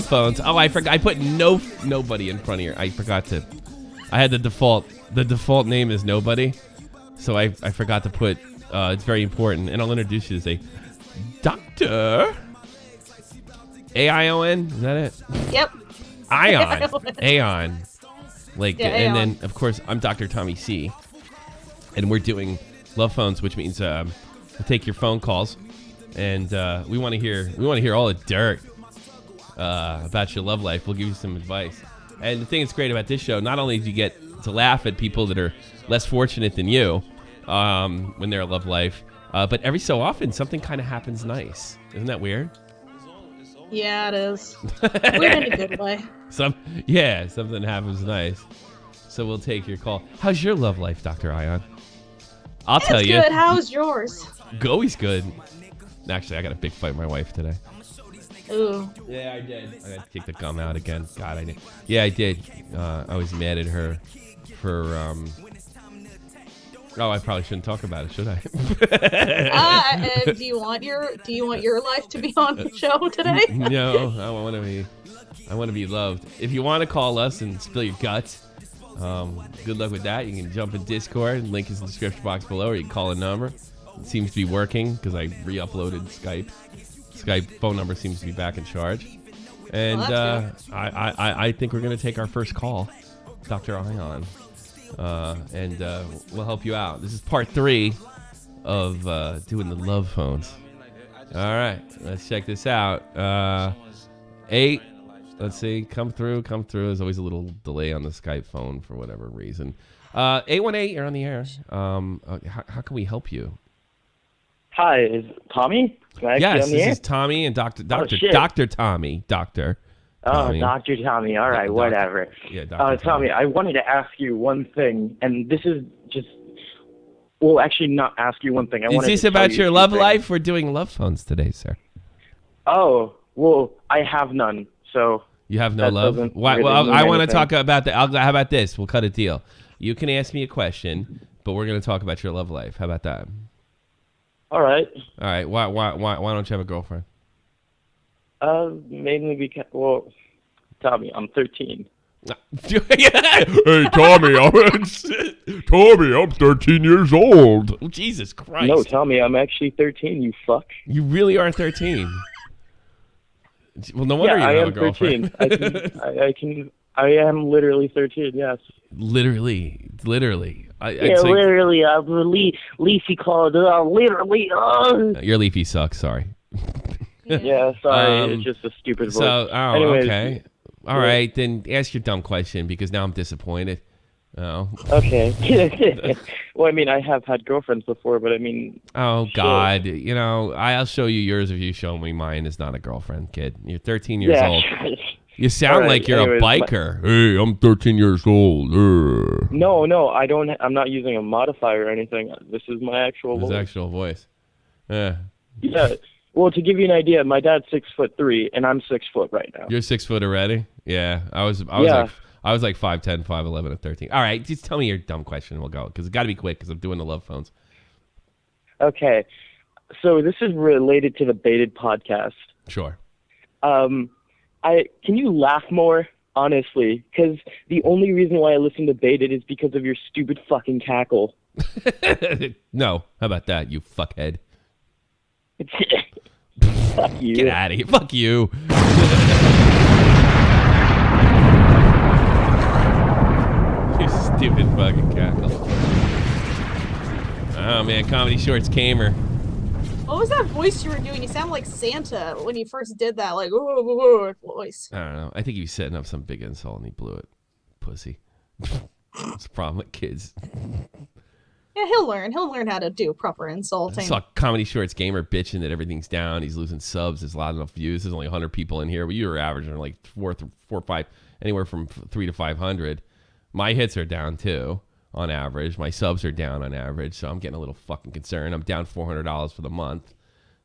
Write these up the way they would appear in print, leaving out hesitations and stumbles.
phones. Oh, I forgot. I put nobody in front of here. I forgot to. I had the default name is nobody, so I forgot to put. It's very important, and I'll introduce you as a Doctor AION. Is that it? Yep. Ion. Aeon. Like, Yeah, and Aeon. then of course I'm Dr. Tommy C, and we're doing love phones, which means we'll take your phone calls, and we want to hear all the dirt about your love life. We'll give you some advice. And the thing that's great about this show, not only do you get to laugh at people that are less fortunate than you when they're in love life, but every so often something kind of happens nice. Isn't that weird? Yeah, it is. Weird in a good way. Something happens nice. So we'll take your call. How's your love life, Dr. Ion? I'll tell you. It's good. How's yours? Always good. Actually, I got a big fight with my wife today. Ooh. Yeah, I did. I had to kick the gum out again. God, I did. Yeah, I did. I was mad at her for. Oh, I probably shouldn't talk about it, should I? Do you want your life to be on the show today? No, I want to be loved. If you want to call us and spill your guts, good luck with that. You can jump in Discord. Link is in the description box below, or you can call a number. It seems to be working because I re-uploaded Skype. Skype phone number seems to be back in charge. And I think we're going to take our first call, Dr. Ion. And we'll help you out. This is part 3 of doing the love phones. All right, let's check this out. 8. Let's see. Come through. There's always a little delay on the Skype phone for whatever reason. 818, you're on the air. How can we help you? Hi, is Tommy? Yes, this is Tommy and Dr. Tommy. Dr. Tommy. Dr. Tommy. All right, whatever. Yeah, Dr. Tommy, I wanted to ask you one thing, and this is just... Well, actually, not ask you one thing. Is this about your love life? We're doing love phones today, sir. Oh, well, I have none, so... You have no love? Why, well, I want to talk about that. How about this? We'll cut a deal. You can ask me a question, but we're going to talk about your love life. How about that? All right. All right. Why don't you have a girlfriend? Mainly because, well, Tommy, I'm 13. Hey, Tommy, I'm 13 years old. Oh, Jesus Christ. No, Tommy, I'm actually 13, you fuck. You really are 13. Well, no wonder you don't have a girlfriend. 13. I am literally 13, yes. Literally. Literally, I'm Leafy called, literally. Your Leafy sucks, sorry. Yeah, sorry, it's just a stupid voice. Anyways, okay. All right, then ask your dumb question because now I'm disappointed. Oh. Okay. Well, I mean, I have had girlfriends before, but I mean... Oh, God. You know, I'll show you yours if you show me mine is not a girlfriend, kid. You're 13 years old. You sound like you're a biker. Hey, I'm 13 years old. No, I don't. I'm not using a modifier or anything. This is my actual voice. His actual voice. Yeah. Yeah. Well, to give you an idea, my dad's 6'3", and I'm 6 foot right now. You're 6 foot already? Yeah. I was like 5'10", 5'11", at 13. All right, just tell me your dumb question and we'll go. Because it's got to be quick because I'm doing the love phones. Okay. So this is related to the Baited podcast. Sure. Can you laugh more, honestly? Because the only reason why I listen to Baited is because of your stupid fucking cackle. No. How about that, you fuckhead? Fuck you. Get out of here. Fuck you. You stupid fucking cackle. Oh, man. Comedy Shorts Kamer. What was that voice you were doing? You sound like Santa when you first did that, like ooh, voice. I don't know. I think he was setting up some big insult and he blew it. Pussy. That's the problem with kids. Yeah, he'll learn. He'll learn how to do proper insulting. I saw Comedy Shorts Gamer bitching that everything's down. He's losing subs. There's not enough views. There's only 100 people in here. But you were averaging like four or five, anywhere from 300 to 500. My hits are down too. On average, my subs are down on average, so I'm getting a little fucking concerned. I'm down $400 for the month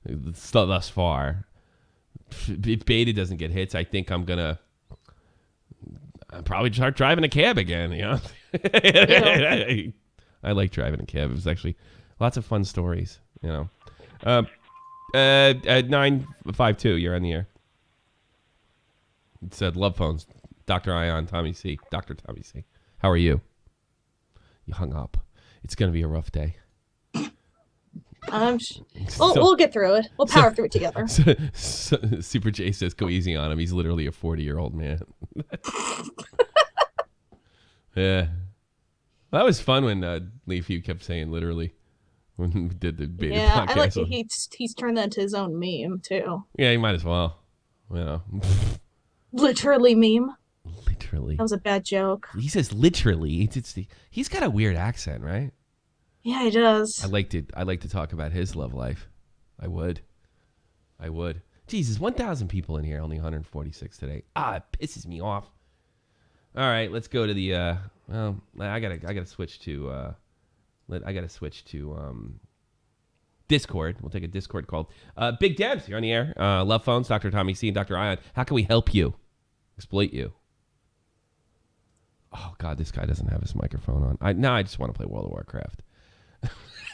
thus far. If Beta doesn't get hits, I think I'm probably start driving a cab again. You know, yeah. I like driving a cab. It was actually lots of fun stories. You know, at 952, you're on the air. It said love phones. Dr. Ion, Tommy C. Dr. Tommy C. How are you? You hung up. It's going to be a rough day. We'll get through it. We'll power through it together. Super J says go easy on him. He's literally a 40-year-old man. Yeah. Well, that was fun when Leaf you kept saying literally when we did the beta podcast. I like he's turned that into his own meme too. Yeah, he might as well. You know. Literally meme. Literally. That was a bad joke. He says literally. He's got a weird accent, right? Yeah, he does. I like to talk about his love life. I would. Jesus, 1,000 people in here, only 146 today. It pisses me off. All right, let's go to the. Well, I gotta switch to. Discord. We'll take a Discord call. Big Debs, you're on the air. Love phones, Dr. Tommy C and Dr. Ion. How can we help you? Exploit you? Oh God, this guy doesn't have his microphone on. I just want to play World of Warcraft.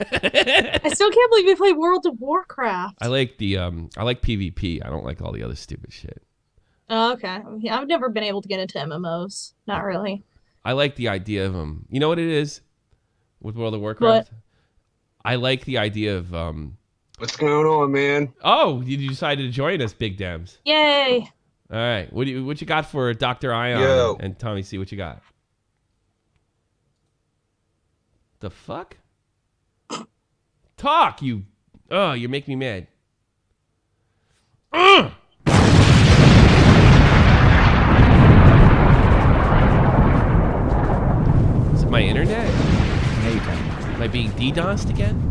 I still can't believe you play World of Warcraft. I like PvP. I don't like all the other stupid shit. Oh, okay. Yeah, I've never been able to get into MMOs. Not really. I like the idea of them. You know what it is with World of Warcraft? What? I like the idea of What's going on, man? Oh, you decided to join us, Big Dems. Yay! All right, what you got for Dr. Ion and Tommy C? What you got? The fuck? Talk, you. Oh, you make me mad. Is it my internet? Am I being DDoSed again?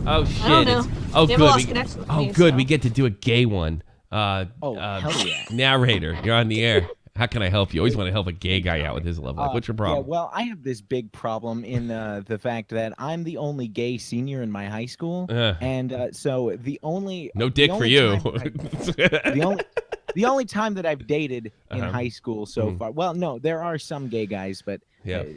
Oh shit! I don't know. Good. We get to do a gay one. Hell yeah. Narrator, you're on the air. How can I help you? Always want to help a gay guy out with his love life. What's your problem? Yeah, well, I have this big problem in the fact that I'm the only gay senior in my high school, and so the only for you. The only time that I've dated in high school so far. Well, no, there are some gay guys, but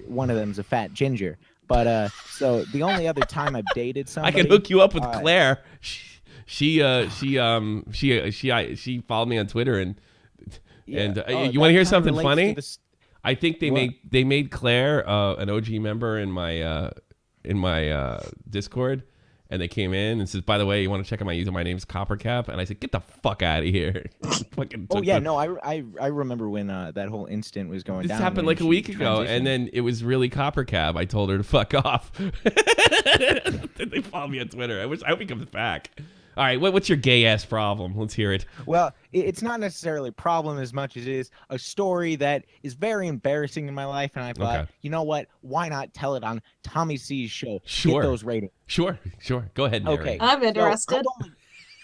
one of them's a fat ginger. But so the only other time I've dated somebody, I can hook you up with Claire. She followed me on Twitter and you want to hear something funny? I think they made Claire an OG member in my Discord, and they came in and says, by the way, you want to check out my user? My name's Coppercap, and I said, get the fuck out of here. I remember when that whole instant was going down. This happened like a week ago, and then it was really Coppercap. I told her to fuck off. They followed me on Twitter. I hope he comes back. All right, what's your gay-ass problem? Let's hear it. Well, it's not necessarily a problem as much as it is a story that is very embarrassing in my life, and I thought, you know what? Why not tell it on Tommy C's show? Sure. Get those ratings. Sure. Go ahead, narrate. Okay. I'm interested. So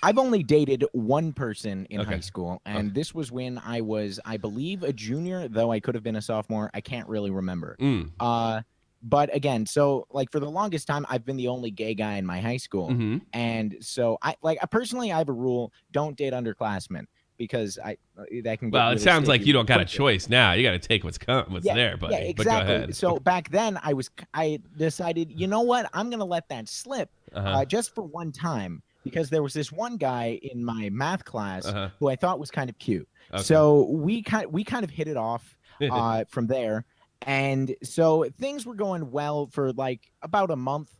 I've only dated one person in high school, and this was when I was, I believe, a junior, though I could have been a sophomore. I can't really remember. But again, so like for the longest time, I've been the only gay guy in my high school. And so I personally, I have a rule: don't date underclassmen, because that can. Well, it sounds like you don't got a choice now. You got to take what's there, buddy. Yeah, exactly. But go ahead. So back then, I decided, you know what, I'm gonna let that slip, just for one time, because there was this one guy in my math class who I thought was kind of cute. Okay. So we kind of hit it off from there. And so things were going well for like about a month,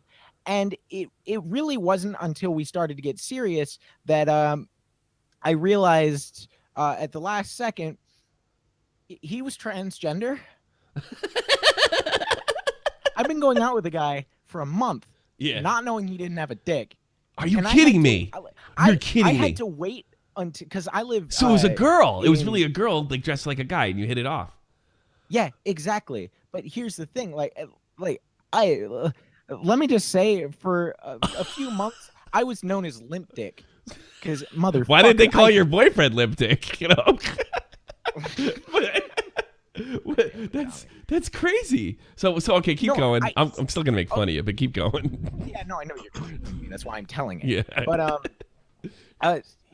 and it really wasn't until we started to get serious that I realized at the last second he was transgender. I've been going out with a guy for a month, not knowing he didn't have a dick. Are you kidding me? You're kidding me. I had to wait until, because I live. So it was a girl. It was really a girl, like dressed like a guy, and you hit it off. Yeah, exactly. But here's the thing, let me just say, for a few months, I was known as Limp Dick, because motherfucker. Why did they call your boyfriend Limp Dick? You know, that's crazy. So okay, keep going. I'm still gonna make fun of you, but keep going. Yeah, no, I know you're going to. That's why I'm telling it. Yeah. But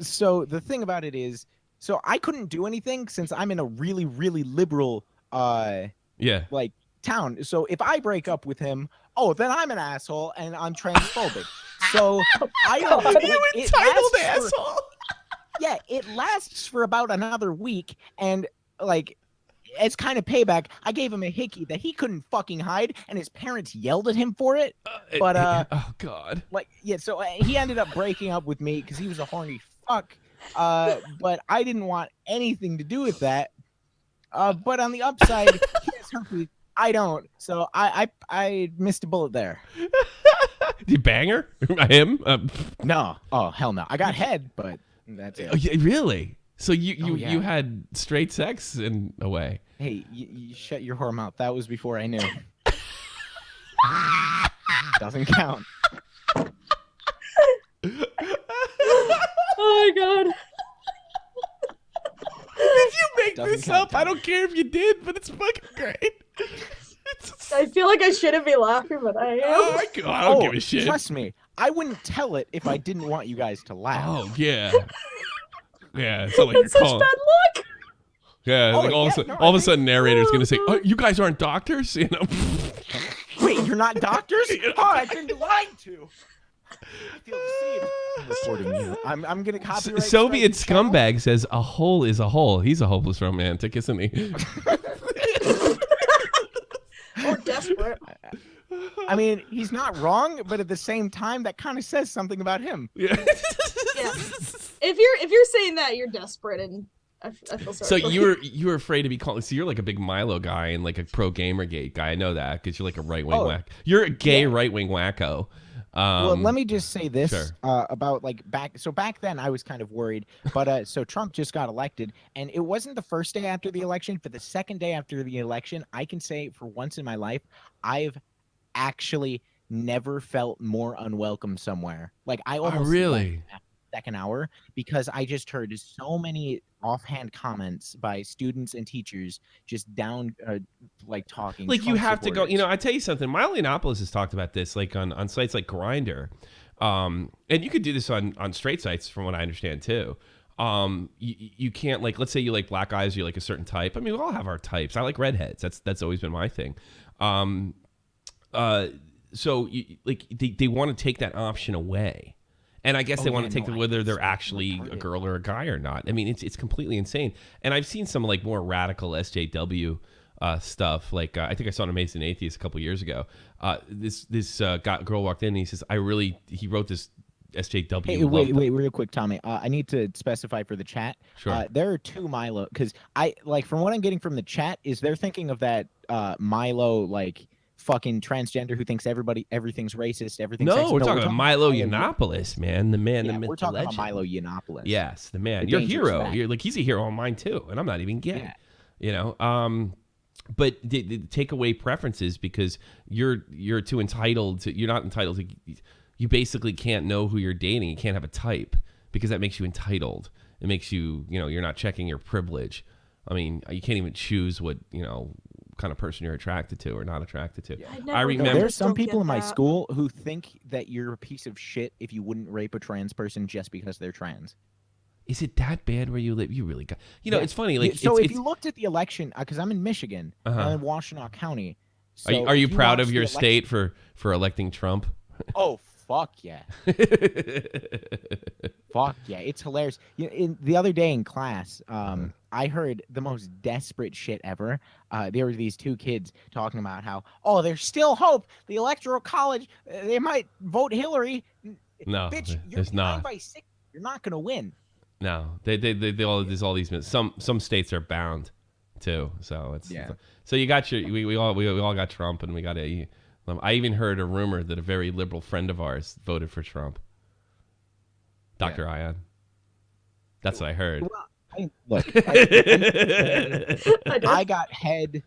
so the thing about it is, so I couldn't do anything since I'm in a really, really liberal like town. So if I break up with him, then I'm an asshole and I'm transphobic. So I don't you entitled asshole. Yeah, it lasts for about another week, and like, it's kind of payback. I gave him a hickey that he couldn't fucking hide, and his parents yelled at him for it. But oh god, like, yeah, so he ended up breaking up with me because he was a horny fuck. But I didn't want anything to do with that. But on the upside, he has herpes. I don't, so I missed a bullet there. Did you bang her? Him? No, oh hell no. I got head, but that's it. Oh, yeah, really? So you yeah. you had straight sex in a way? Hey, you shut your whore mouth. That was before I knew. Doesn't count. Oh my god. Did you make Doesn't this count, up? I don't care if you did, but it's fucking great. I feel like I shouldn't be laughing, but I am. Oh my god, I don't give a shit. Trust me, I wouldn't tell it if I didn't want you guys to laugh. Oh yeah. Yeah, it's not like That's you're such calling. bad luck. Yeah, Oh, like all yeah, of a sudden, no, all of I a sudden, narrator's gonna say, "Oh, you guys aren't doctors," you know. Wait, you're not doctors? Oh, I've been lied to. I feel deceived. I'm reporting you. I'm gonna copyright. Soviet strike this scumbag says a hole is a hole. He's a hopeless romantic, isn't he? Or desperate. I mean, he's not wrong, but at the same time, that kind of says something about him. Yeah. Yeah. If you're saying that, you're desperate, and I feel sorry. So for you were afraid to be called. So you're like a big Milo guy and like a pro Gamergate guy. I know that because you're like a right wing whack. You're a gay right wing wacko. Well, let me just say this sure. About like back then I was kind of worried, but so Trump just got elected, and it wasn't the first day after the election, but the second day after the election, I can say for once in my life, I've actually never felt more unwelcome somewhere. Like I almost really left the second hour because I just heard so many offhand comments by students and teachers just down like talking like you Trump have to go. supporters. You know, I tell you something. Milo Yiannopoulos has talked about this like on sites like Grindr, and you could do this on straight sites from what I understand too. You can't, like, let's say you like black guys, you like a certain type. I mean, we all have our types. I like redheads. That's always been my thing. So like they want to take that option away, and I guess they want to take whether they're actually a girl or a guy or not. I mean, it's completely insane. And I've seen some like more radical SJW stuff. Like I think I saw an Amazing Atheist a couple years ago. This girl walked in and he says, he wrote this SJW. Hey, wait, real quick, Tommy. I need to specify for the chat. Sure. There are two Milo, because I like from what I'm getting from the chat is they're thinking of that Milo like fucking transgender who thinks everything's racist, everything's No, sexist. we're talking about Milo Yiannopoulos, man, the man, the myth, we're talking the legend. about Milo Yiannopoulos. Yes, the man. The You're a dangerous hero. fact. You're like, he's a hero on mine too, and I'm not even gay. Yeah. You know, but they take away preferences because you're too entitled to. You're not entitled to. You basically can't know who you're dating. You can't have a type because that makes you entitled. It makes you, you're not checking your privilege. I mean, you can't even choose what kind of person you're attracted to or not attracted to. Yeah, I remember There's some Don't people get in my that. school who think that you're a piece of shit if you wouldn't rape a trans person just because they're trans. Is it that bad where you live? You really got. Yeah. It's funny. Like, so it's, if you looked at the election, because I'm in Michigan, I'm in Washtenaw County. So are you if proud watch of your the state for electing Trump? Oh fuck yeah! Fuck yeah! It's hilarious. The other day in class, I heard the most desperate shit ever. There were these two kids talking about how, there's still hope. The Electoral College, they might vote Hillary. No, Bitch, there's not. By 6, you're not gonna win. No, they all there's all these some states are bound too. So it's so you got your we all got Trump and we got a. I even heard a rumor that a very liberal friend of ours voted for Trump. Dr. Ion. That's what I heard. Well, look, I got head.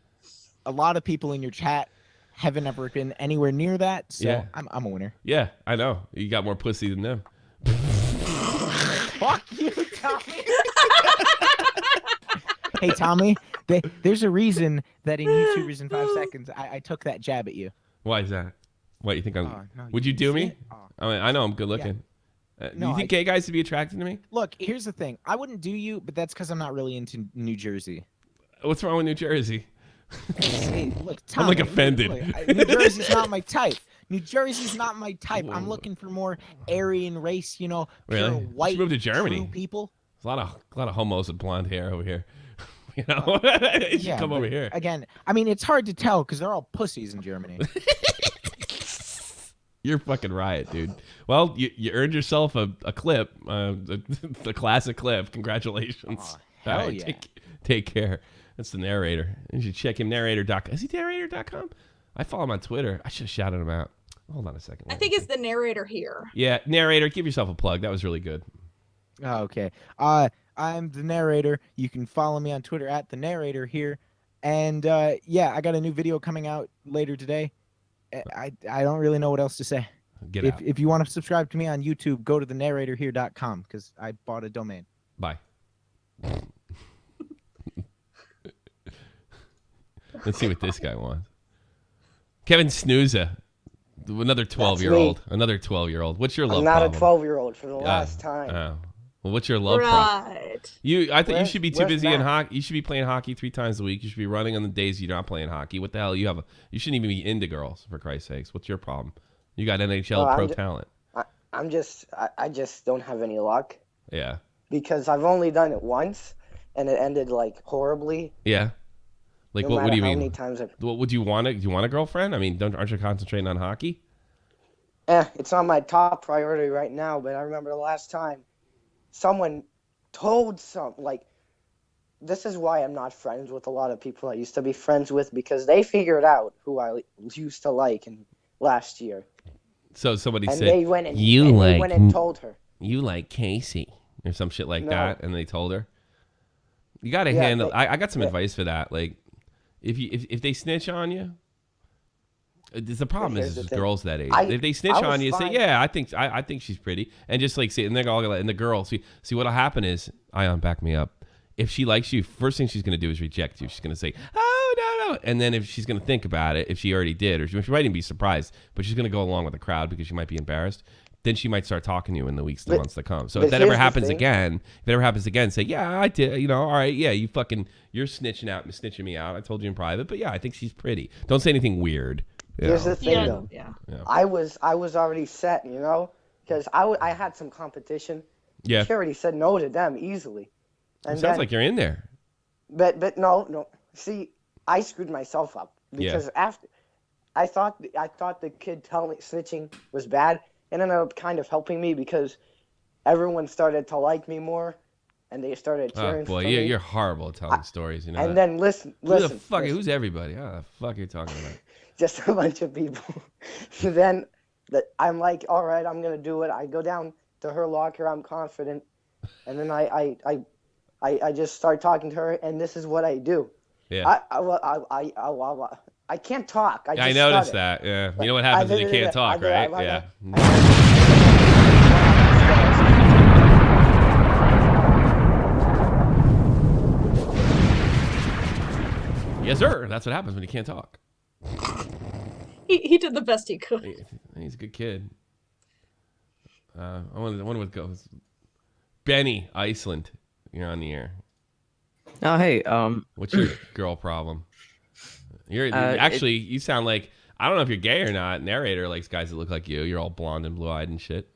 A lot of people in your chat haven't ever been anywhere near that, so I'm a winner. Yeah, I know. You got more pussy than them. Fuck you, Tommy. Hey, Tommy, there's a reason that in YouTubers in 5 seconds, I took that jab at you. Why is that? What, you think I'm... No, would you do me? Oh. I mean, I know I'm good looking. Do you think gay guys would be attracted to me? Look, here's the thing. I wouldn't do you, but that's because I'm not really into New Jersey. What's wrong with New Jersey? Hey, look, Tommy, I'm like offended. Look, New Jersey's not my type. New Jersey's not my type. I'm looking for more Aryan race, pure Really? white Let's move to Germany. true people. a lot of homos with blonde hair over here. You know, you should come over here. Again, I mean, it's hard to tell because they're all pussies in Germany. You're fucking riot, dude. Well, you earned yourself a clip, the classic clip. Congratulations. Oh, hell right, yeah. Take care. That's the narrator. You should check him, narrator.com. Is he narrator.com? I follow him on Twitter. I should have shouted him out. Hold on a second. I think it's the narrator here. Yeah, narrator. Give yourself a plug. That was really good. Oh, okay. I'm the narrator. You can follow me on Twitter at the narrator here. And yeah, I got a new video coming out later today. I don't really know what else to say. Get out. If you want to subscribe to me on YouTube, go to thenarratorhere.com because I bought a domain. Bye. Let's see what this guy wants. Kevin Snooza, another 12-year-old. Another 12-year-old. What's your love problem? I'm not a 12-year-old for the last time. Well, what's your love problem? Right. I think you should be too busy in Matt? hockey. You should be playing hockey 3 times a week. You should be running on the days you're not playing hockey. What the hell? You shouldn't even be into girls, for Christ's sakes. What's your problem? You got NHL pro talent. I just don't have any luck Yeah. because I've only done it once, and it ended like horribly. Yeah. Like No what do you matter how mean? many times What would you want? Do you want a girlfriend? I mean, aren't you concentrating on hockey? it's not my top priority right now. But I remember the last time someone told this is why I'm not friends with a lot of people I used to be friends with because they figured out who I used to like in last year. So somebody And said they went and they went and told her. you like Casey or some shit like No. that, and they told her. You got to Yeah, handle. they- I got some advice for that. Like, if they snitch on you, the problem Here's is the just thing. girls that age. I- If they snitch I was on you, say, fine. yeah, I think she's pretty, and just like say, and they're all and the girl see what'll happen is, Ion, back me up. If she likes you, first thing she's gonna do is reject you. She's gonna say, oh no, and then if she's gonna think about it, if she already did, or she might even be surprised, but she's gonna go along with the crowd because she might be embarrassed. Then she might start talking to you in the weeks, the months to come. So if but that ever here's the happens thing. again, say, yeah, I did. You know, all right, yeah, you're snitching me out. I told you in private, but yeah, I think she's pretty. Don't say anything weird. you Here's know. the thing, Yeah. though. Yeah. I was already set, because I had some competition. Yeah. She already said no to them easily. And It sounds like you're in there. But no. See, I screwed myself up because after I thought the kid telling snitching was bad, and ended up kind of helping me because everyone started to like me more, and they started cheering Oh boy, for me. you're horrible at telling stories. You know. And that. then listen, Who's everybody? How the fuck are you talking about? just a bunch of people. So then I'm like, all right, I'm gonna do it. I go down to her locker. I'm confident, and then I just start talking to her, and this is what I do. Yeah. I can't talk. I noticed that. Yeah. You know what happens when you can't talk, right? Yeah. Yes, sir. That's what happens when you can't talk. He did the best he could. He's a good kid. I wonder what goes. Benny, Iceland. You're on the air. Oh, hey. What's your girl problem? You sound like, I don't know if you're gay or not. Narrator likes guys that look like you. You're all blonde and blue-eyed and shit.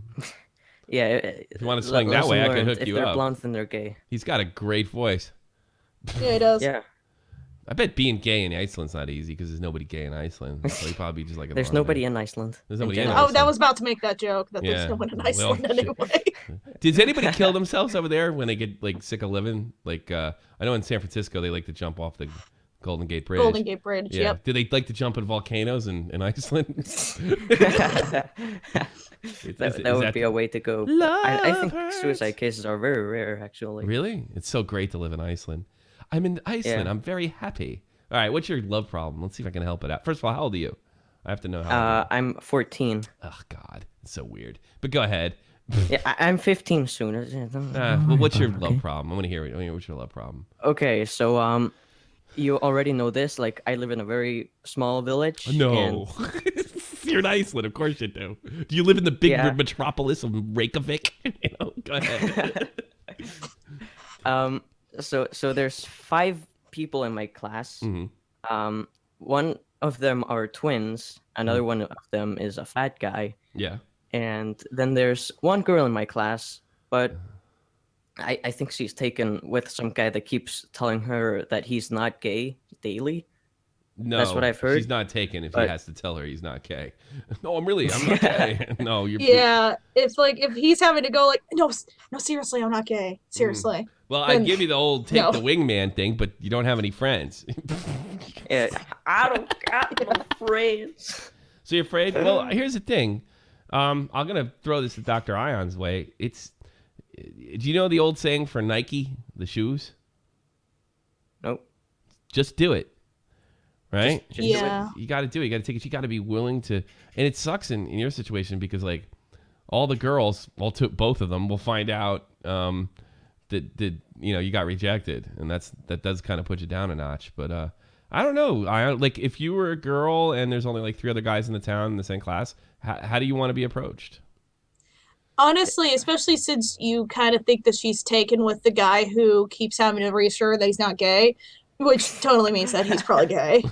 Yeah. If you want to swing that way, I can hook you up. If they're blonde, then they're gay. He's got a great voice. Yeah, he does. Yeah. I bet being gay in Iceland's not easy because there's nobody gay in Iceland. So he probably just like a There's blonde nobody guy. in Iceland. There's nobody in general. Iceland. Oh, that was about to make that joke that Yeah. there's no one in Well, Iceland anyway. Does anybody kill themselves over there when they get like sick of living? Like I know in San Francisco they like to jump off the Golden Gate Bridge. Golden Gate Bridge. Yeah. Yep. Do they like to jump in volcanoes in Iceland? That would be a way to go. I think suicide cases are very rare, actually. Really? It's so great to live in Iceland. I'm in Iceland. Yeah. I'm very happy. All right, what's your love problem? Let's see if I can help it out. First of all, how old are you? I have to know how old I'm 14. Oh, God. It's so weird. But go ahead. Yeah, I'm 15 soon. Well, what's your love problem? I want to hear it. What's your love problem? Okay, so you already know this. Like, I live in a very small village. No. You're in Iceland. Of course you do. Do you live in the big Yeah. metropolis of Reykjavik? Go ahead. So there's 5 people in my class. Mhm. One of them are twins. Another one of them is a fat guy. Yeah. And then there's one girl in my class, but I think she's taken with some guy that keeps telling her that he's not gay daily. No, that's what I've heard. She's not taken if he has to tell her he's not gay. No, I'm not gay. No, you're. Yeah, it's like if he's having to go like, no, seriously, I'm not gay. Seriously. Well, I'd give you the old take the wingman thing, but you don't have any friends. Yeah, I don't got no friends. So you're afraid? Well, here's the thing. I'm gonna throw this at Dr. Ion's way. Do you know the old saying for Nike, the shoes? Nope. Just do it. Right? Just yeah. You got to do it. You got to take it. You got to be willing to. And it sucks in your situation because like all the girls, both of them will find out that you got rejected, and that does kind of put you down a notch. But I don't know. Like if you were a girl and there's only like 3 other guys in the town in the same class, how do you want to be approached? Honestly, especially since you kind of think that she's taken with the guy who keeps having to reassure that he's not gay, which totally means that he's probably gay.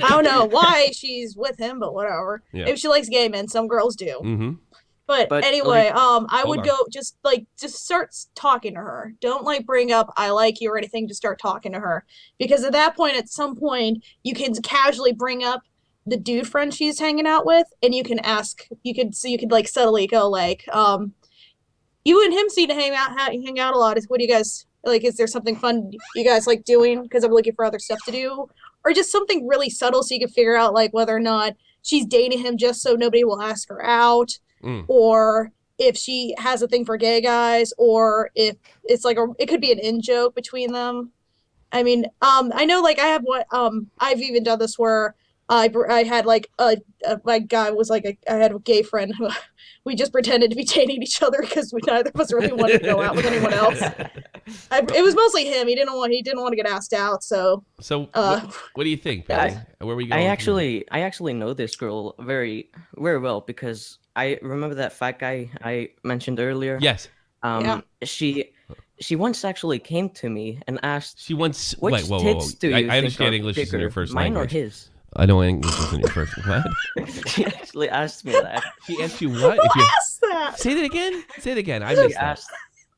I don't know why she's with him, but whatever. Yeah. Maybe she likes gay men. Some girls do. Mm-hmm. But anyway, I would go just start talking to her. Don't like bring up I like you or anything. Just start talking to her, because at that point, at some point, you can casually bring up the dude friend she's hanging out with, and you can ask. You could like subtly go like, you and him seem to hang out a lot. What do you guys like? Is there something fun you guys like doing? Because I'm looking for other stuff to do, or just something really subtle so you can figure out like whether or not she's dating him just so nobody will ask her out. Or if she has a thing for gay guys, or if it's like it could be an in-joke between them. I mean, I know like I have I've even done this where I had like my guy was like I had a gay friend who we just pretended to be dating each other because neither of us really wanted to go out with anyone else. It was mostly him. He didn't want to get asked out. So what do you think, Benny? Where are we going? I actually know this girl very, very well because I remember that fat guy I mentioned earlier. Yes. She once actually came to me and asked. She once. Which tits do you I understand English bigger, is in your first mine language. Mine or his? I know English is in your first. What? She actually asked me that. She asked you what? Who asked that? Say that again. Say it again. I missed that.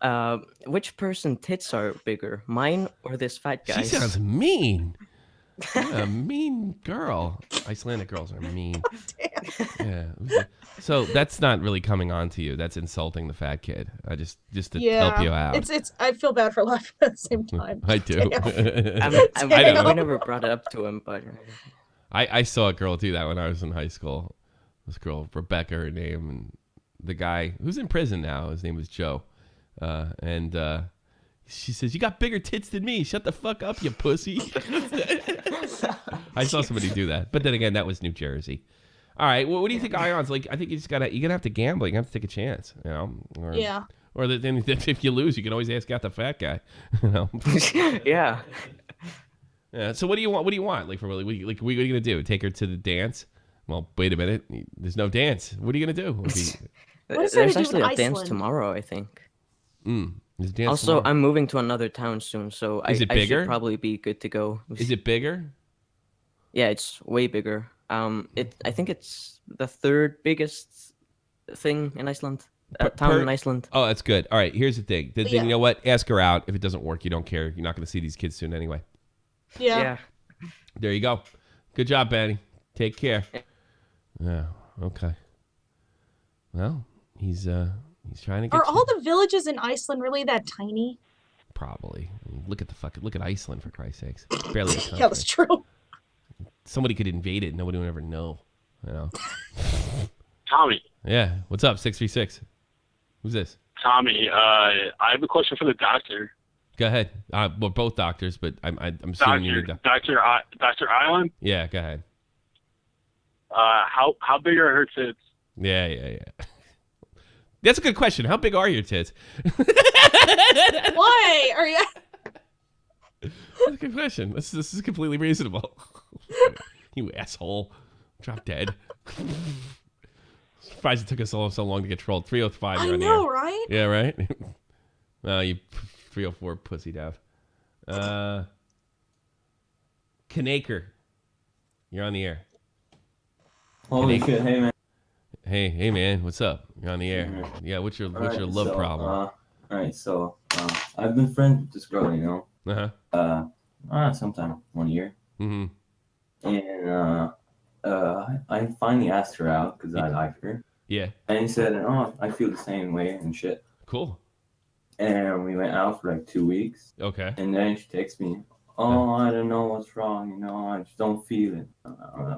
Asked, which person tits are bigger, mine or this fat guy? She sounds mean. What a mean girl. Icelandic girls are mean. Damn. Yeah. So that's not really coming on to you. That's insulting the fat kid. I just to help you out. It's. I feel bad for laughing at the same time. I do. I never brought it up to him, but I saw a girl do that when I was in high school. This girl, Rebecca, her name, and the guy who's in prison now. His name was Joe, and she says, "You got bigger tits than me. Shut the fuck up, you pussy." I saw somebody do that, but then again, that was New Jersey. All right, well, what do you think, Ion's like? I think you're gonna have to gamble. You have to take a chance, you know. Or then if you lose, you can always ask out the fat guy, you know. Yeah. Yeah. So what do you want? What do you want? Like, what are you gonna do? Take her to the dance? Well, wait a minute. There's no dance. What are you gonna do? There's actually a dance tomorrow, I think. Also, I'm moving to another town soon, so I should probably be good to go. Is it bigger? Yeah, it's way bigger. I think it's the 3rd biggest thing in Iceland. Town in Iceland. Oh, that's good. All right, here's the thing. You know what? Ask her out. If it doesn't work, you don't care. You're not going to see these kids soon anyway. Yeah. There you go. Good job, Benny. Take care. Yeah. Okay. Well, he's trying to get. Are all the villages in Iceland really that tiny? Probably. I mean, look at Iceland, for Christ's sakes. It's barely a country. Yeah, that's true. Somebody could invade it. Nobody would ever know. You know. Tommy. Yeah. What's up? 636. Who's this? Tommy. I have a question for the doctor. Go ahead. We're both doctors, but I'm assuming you need Dr. Island. Yeah. Go ahead. How big are her tits? Yeah. That's a good question. How big are your tits? Why are you? That's a good question. This is completely reasonable. You asshole. Drop dead. Surprised it took us so long to get trolled. 305. I know, right? Yeah, right? Well, you 304 pussy down. Knaker. You're on the air. Holy shit, hey man. Hey man, what's up? You're on the air. Yeah, what's your love problem? All right, so I've been friends with this girl, you know. Sometime 1 year. Mm-hmm. And I finally asked her out because I like her. Yeah. And he said, "Oh, I feel the same way and shit." Cool. And we went out for like 2 weeks. Okay. And then she texts me, "Oh, I don't know what's wrong. You know, I just don't feel it."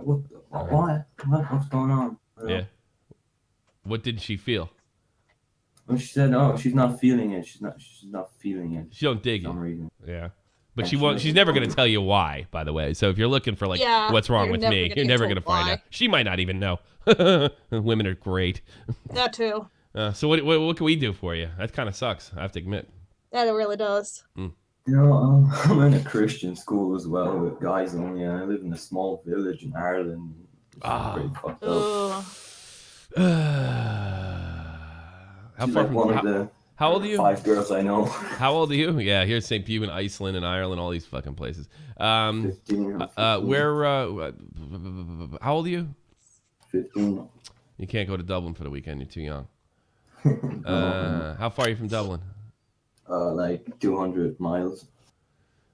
What's going on? Yeah. What did she feel? Well, she said, "Oh, she's not feeling it. She's not feeling it. She don't dig for some it. reason." Yeah. But she won't. She's never going to tell you why. By the way, so if you're looking for like what's wrong with me, you're never going to find out. She might not even know. Women are great. That too. So what can we do for you? That kind of sucks. I have to admit. That it really does. You know, I'm in a Christian school as well with guys only. And I live in a small village in Ireland. It's pretty fucked up. How far from how old are you? 5 girls I know. How old are you? Yeah, here's St. Pew in Iceland and Ireland, all these fucking places. 15. How old are you? 15. You can't go to Dublin for the weekend. You're too young. How far are you from Dublin? Like 200 miles.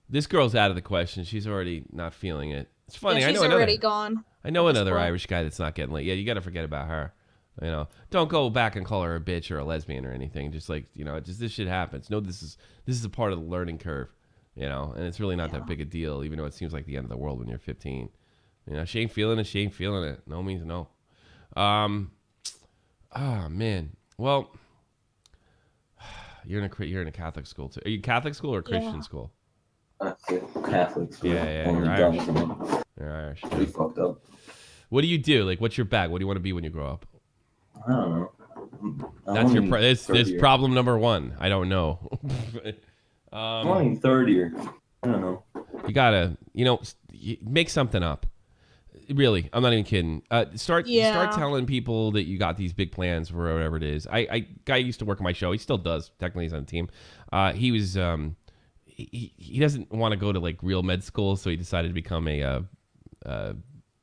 This girl's out of the question. She's already not feeling it. It's funny. Yeah, she's already gone. I know another Irish guy that's not getting laid. Yeah, you got to forget about her. You know, don't go back and call her a bitch or a lesbian or anything. Just like, you know, just this shit happens. No, this is a part of the learning curve, you know, and it's really not that big a deal, even though it seems like the end of the world when you're 15. You know, she ain't feeling it. She ain't feeling it. No means no. Man. Well, you're in a Catholic school too. Are you Catholic school or Christian school? Catholic school. Yeah, you're Irish. You're Irish. Pretty fucked up. What do you do? Like, what's your bag? What do you want to be when you grow up? I don't know. That's your this problem number one. I don't know. I'm only third year. I don't know. You gotta, make something up. Really, I'm not even kidding. Start telling people that you got these big plans for whatever it is. Guy used to work on my show. He still does. Technically, he's on the team. He was he doesn't want to go to like real med school, so he decided to become a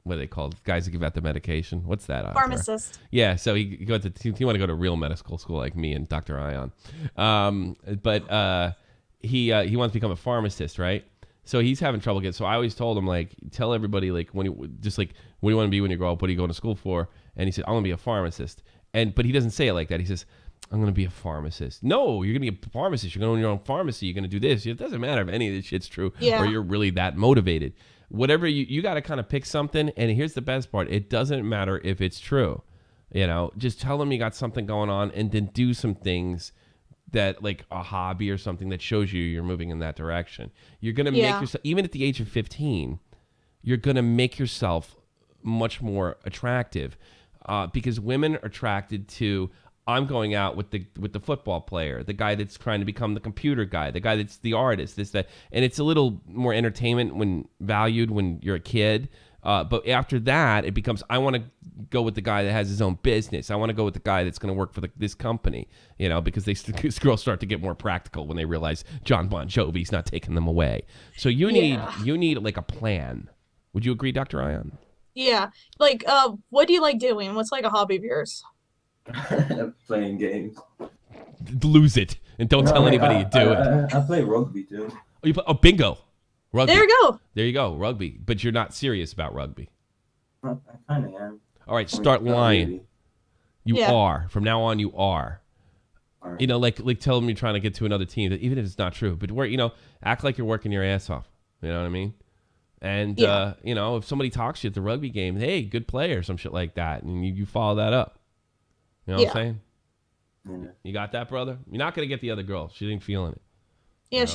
what are they called? Guys who give out the medication. What's that? Pharmacist. Yeah, so he want to go to real medical school like me and Dr. Ion. But he wants to become a pharmacist, right? So he's having trouble getting. So I always told him, like, tell everybody, like, what do you want to be when you grow up? What are you going to school for? And he said, I'm going to be a pharmacist. But he doesn't say it like that. He says, I'm going to be a pharmacist. No, you're going to be a pharmacist. You're going to own your own pharmacy. You're going to do this. It doesn't matter if any of this shit's true or you're really that motivated. Whatever you got to kind of pick something. And here's the best part. It doesn't matter if it's true. You know, just tell them you got something going on and then do some things that, like a hobby or something that shows you're moving in that direction. You're going to make yourself, even at the age of 15, you're going to make yourself much more attractive because women are attracted to, I'm going out with the football player, the guy that's trying to become the computer guy, the guy that's the artist, this, that. And it's a little more entertainment when valued when you're a kid. But after that, it becomes, I want to go with the guy that has his own business. I want to go with the guy that's going to work for this company, because these girls start to get more practical when they realize John Bon Jovi's not taking them away. So you need like a plan. Would you agree, Dr. Ion? Yeah. Like, what do you like doing? What's like a hobby of yours? Playing games. Lose it and don't tell anybody you do it. I play rugby too. Oh, you play? Oh, bingo. Rugby. There you go. Rugby. But you're not serious about rugby. I kind of am. All right, start lying. Really. You are. From now on, you are. Right. Like tell them you're trying to get to another team, that even if it's not true. But act like you're working your ass off. You know what I mean? And, if somebody talks to you at the rugby game, hey, good play or some shit like that, and you follow that up. You know what I'm saying? Yeah. You got that, brother? You're not going to get the other girl. She ain't feeling it. Yeah,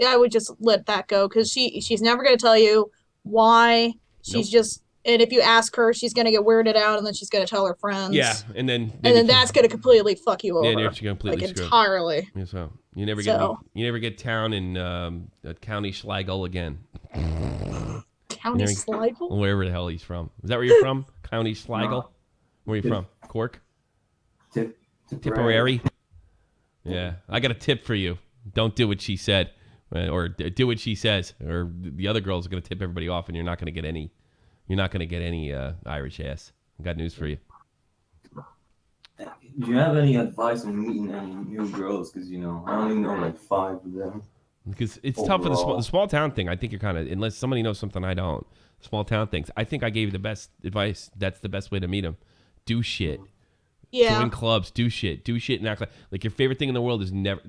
I would just let that go because she's never going to tell you why. She's just, and if you ask her, she's going to get weirded out and then she's going to tell her friends. Yeah, and then that's going to completely fuck you over. Yeah, you're completely screwed. Entirely. Yeah, so you never get town in County Schlegel again. County Schlegel? Wherever the hell he's from. Is that where you're from? County Schlegel? No. Where are you from? Cork? Tipperary? Yeah, I got a tip for you. Don't do what she said, or do what she says, or the other girl's going to tip everybody off, and you're not going to get any. You're not going to get any Irish ass. I got news for you. Do you have any advice on meeting any new girls? Because, I only know like 5 of them. Because it's tough for the small town thing. I think you're kind of, unless somebody knows something I don't, small town things. I think I gave you the best advice. That's the best way to meet them. Do shit. Yeah. Join clubs. Do shit and act like your favorite thing in the world is never.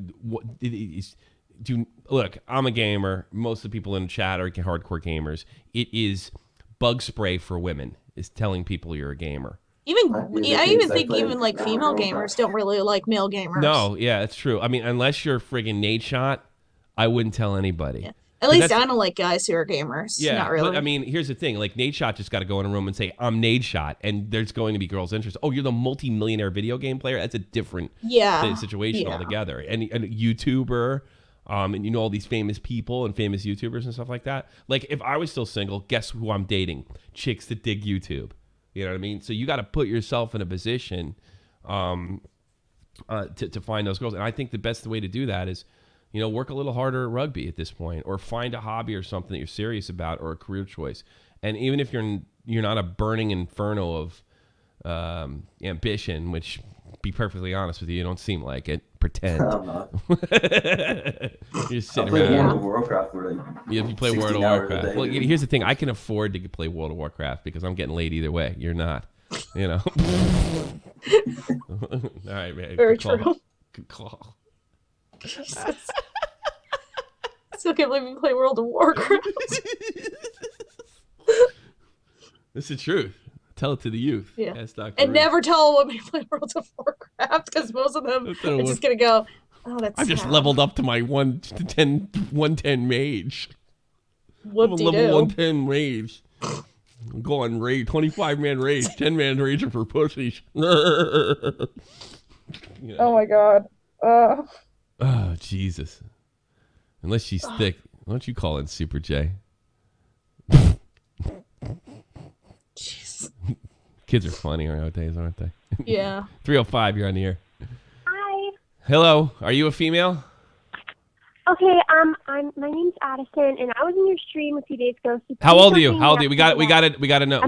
Look, I'm a gamer. Most of the people in the chat are hardcore gamers. It is bug spray for women. Is telling people you're a gamer. I even think like female gamers don't really like male gamers. No, yeah, that's true. I mean, unless you're friggin' Nade Shot, I wouldn't tell anybody. Yeah. At least I don't like guys who are gamers. Yeah, not really. But, I mean, here's the thing. Like, Nade Shot just got to go in a room and say, I'm Nade Shot, and there's going to be girls interested. Oh, you're the multi-millionaire video game player? That's a different situation altogether. And a YouTuber, and all these famous people and famous YouTubers and stuff like that. Like, if I was still single, guess who I'm dating? Chicks that dig YouTube. You know what I mean? So you got to put yourself in a position to find those girls. And I think the best way to do that is, work a little harder at rugby at this point, or find a hobby or something that you're serious about, or a career choice. And even if you're not a burning inferno of ambition, which, be perfectly honest with you don't seem like it. Pretend. I'm not. You're sitting around. World of Warcraft for like if you play World of Warcraft. Well, here's the thing. I can afford to play World of Warcraft because I'm getting laid either way. You're not. All right, man. Very true. Good call. Jesus. Still can't believe you play World of Warcraft. This is the truth. Tell it to the youth. Yeah. Yes, Dr. And Ruth. never tell them you play World of Warcraft, because most of them are just going to go, oh, that's I've just leveled up to my 110 mage. Whoop-de-doo. I'm a level 110 mage. Go on raid, 25-man rage, 10-man rager for pussies. Oh my god. Oh, Jesus. Unless she's thick. Why don't you call in Super J? Jeez. Kids are funny nowadays, aren't they? Yeah. 305, you're on the air. Hi. Hello. Are you a female? Okay, my name's Addison, and I was in your stream a few days ago. So How old are you? We got to know.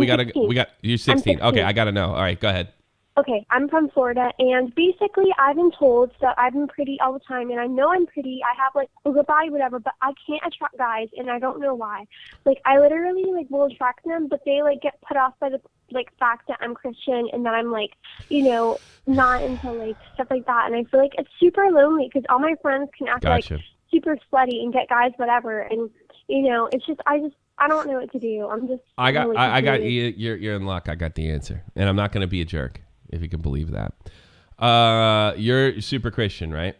You're 16. 16. Okay, I got to know. All right, go ahead. Okay, I'm from Florida, and basically I've been told that I've been pretty all the time, and I know I'm pretty. I have like a good body, whatever, but I can't attract guys, and I don't know why. Like, I literally will attract them, but they get put off by the fact that I'm Christian and that I'm not into stuff like that, and I feel like it's super lonely because all my friends can act super slutty and get guys, whatever, and it's just I don't know what to do. I got you. You're in luck. I got the answer, and I'm not going to be a jerk. If you can believe that. You're super Christian, right?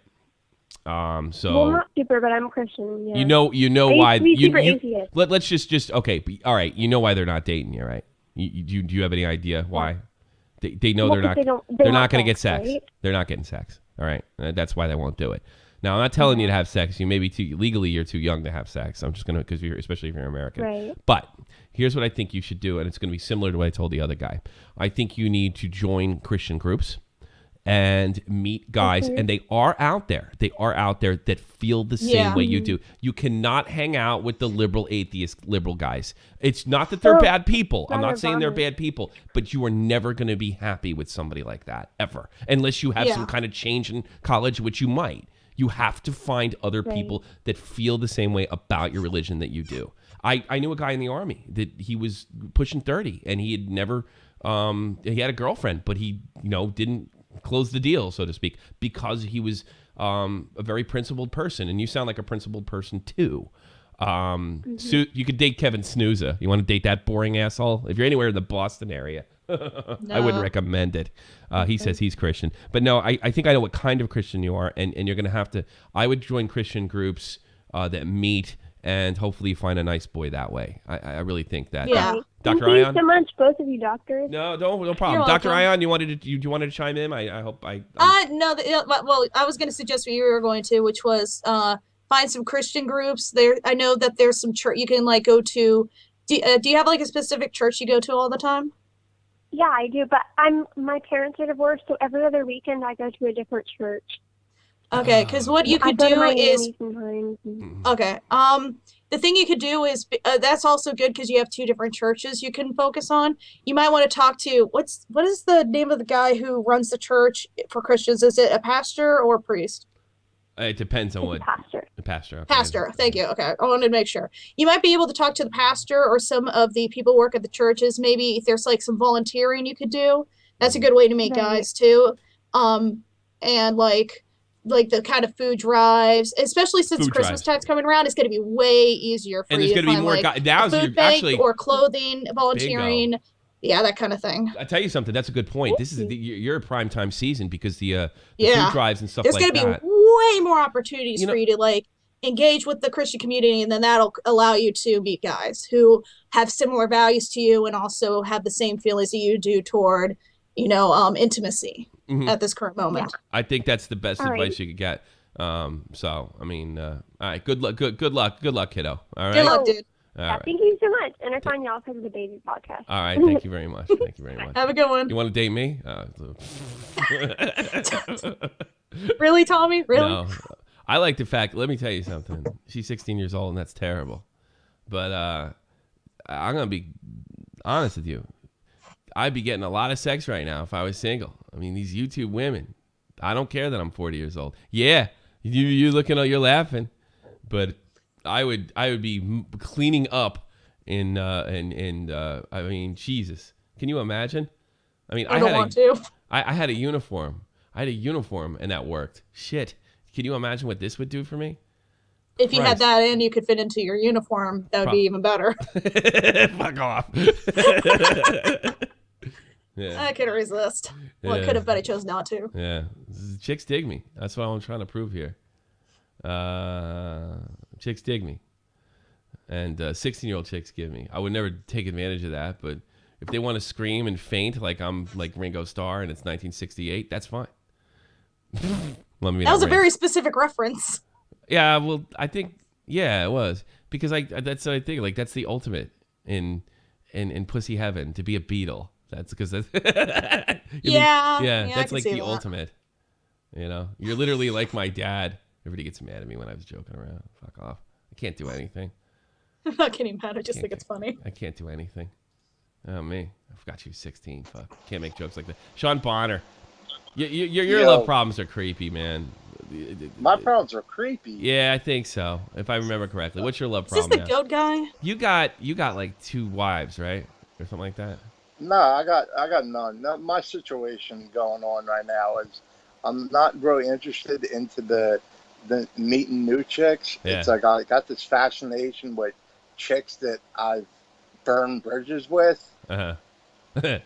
Well, not super, but I'm Christian. Yeah. You know why? Atheist. Let's just okay. All right. You know why they're not dating you, right? Do you have any idea why? They know they're not going to get sex. Right? They're not getting sex. All right. That's why they won't do it. Now, I'm not telling you to have sex. You may be legally you're too young to have sex. I'm just going to, especially if you're American. Right. But here's what I think you should do, and it's going to be similar to what I told the other guy. I think you need to join Christian groups and meet guys, and they are out there. They are out there that feel the same way you do. You cannot hang out with the liberal guys. It's not that they're bad people. I'm not saying they're bad people, but you are never going to be happy with somebody like that, ever. Unless you have some kind of change in college, which you might. You have to find other people that feel the same way about your religion that you do. I knew a guy in the Army that he was pushing 30 and he had never, he had a girlfriend, but he, didn't close the deal, so to speak, because he was a very principled person. And you sound like a principled person too. So you could date Kevin Snooza. You want to date that boring asshole? If you're anywhere in the Boston area, I wouldn't recommend it. He says he's Christian. But no, I think I know what kind of Christian you are. And you're going to have to, I would join Christian groups that meet and hopefully find a nice boy that way. I really think that. Yeah. Dr. Thank Ion? you so much, both of you doctors. No problem. Dr. Ion, you wanted to chime in? I hope no. Well, I was going to suggest what you were going to, which was find some Christian groups. I know that there's some church you can go to. Do you have a specific church you go to all the time? Yeah, I do, but my parents are divorced, so every other weekend I go to a different church. Okay, because what you could do is the thing you could do is that's also good because you have two different churches you can focus on. You might want to talk to what is the name of the guy who runs the church for Christians? Is it a pastor or a priest? It depends on what. Pastor. The pastor. Okay. Pastor. Thank you. Okay. I wanted to make sure. You might be able to talk to the pastor or some of the people who work at the churches. Maybe if there's like some volunteering you could do. That's a good way to meet guys too. And like the kind of food drives, especially since Christmas time's coming around, it's going to be way easier for you to find like a food bank or clothing, volunteering. Bingo. Yeah, that kind of thing. I tell you something. That's a good point. This is you're a prime time season because the food drives and stuff like that. There's going to be way more opportunities for you to like engage with the Christian community, and then that'll allow you to meet guys who have similar values to you and also have the same feelings that you do toward, intimacy at this current moment. Yeah. I think that's the best advice you could get. So I mean, all right. Good luck, kiddo. All right. Good luck, dude. Yeah, thank you so much. And I find y'all because of the baby podcast. All right. Thank you very much. Thank you very much. Have a good one. You want to date me? Really, Tommy? Really? No. I like the fact, let me tell you something. She's 16 years old, and that's terrible. But I'm going to be honest with you. I'd be getting a lot of sex right now if I was single. I mean, these YouTube women, I don't care that I'm 40 years old. Yeah, you're laughing. But I would be cleaning up in I mean, Jesus. Can you imagine? I mean, I had a uniform. I had a uniform, and that worked. Shit. Can you imagine what this would do for me? If you had that in, you could fit into your uniform. That would be even better. Fuck off. Yeah. I couldn't resist. Well, I could have, but I chose not to. Yeah. Chicks dig me. That's what I'm trying to prove here. Chicks dig me. And 16-year-old chicks give me. I would never take advantage of that, but if they want to scream and faint like I'm like Ringo Starr and it's 1968, that's fine. That was a very specific reference. Yeah, well, I think, it was. Because that's what I think. Like, that's the ultimate in pussy heaven, to be a Beatle. That's because that's... that's like the ultimate. You're literally like my dad. Everybody gets mad at me when I was joking around. Fuck off. I can't do anything. I'm not getting mad. I just think it's funny. I can't do anything. Oh, me. I forgot you were 16. Fuck. Can't make jokes like that. Sean Bonner. Your love problems are creepy, man. My problems are creepy. Yeah, I think so. If I remember correctly. What's your love problem? Is this the goat guy? You got like 2 wives, right? Or something like that? No, I got none. My situation going on right now is I'm not really interested into the meeting new chicks. Yeah. It's like I got this fascination with chicks that I've burned bridges with. Uh-huh.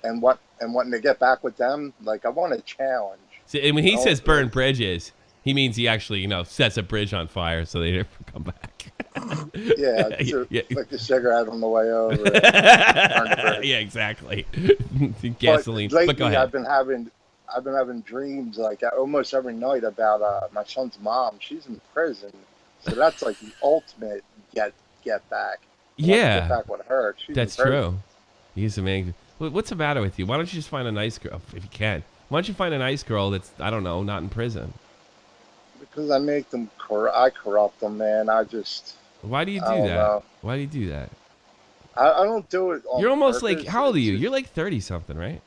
and wanting to get back with them, like I want a challenge. See, and when he says burn bridges, he means he actually, sets a bridge on fire so they never come back. Like the cigarette on the way over. Yeah, exactly. Gasoline. But lately, go ahead. I've been having dreams like almost every night about my son's mom. She's in prison, so that's like the ultimate get back. Get back with her. That's true. He's amazing. What's the matter with you? Why don't you just find a nice girl, if you can? Why don't you find a nice girl that's, I don't know, not in prison? Because I make them, I corrupt them, man. Why do you do that? Why do you do that? I don't do it on You're almost purpose. like, how old are you? You're like 30-something, right?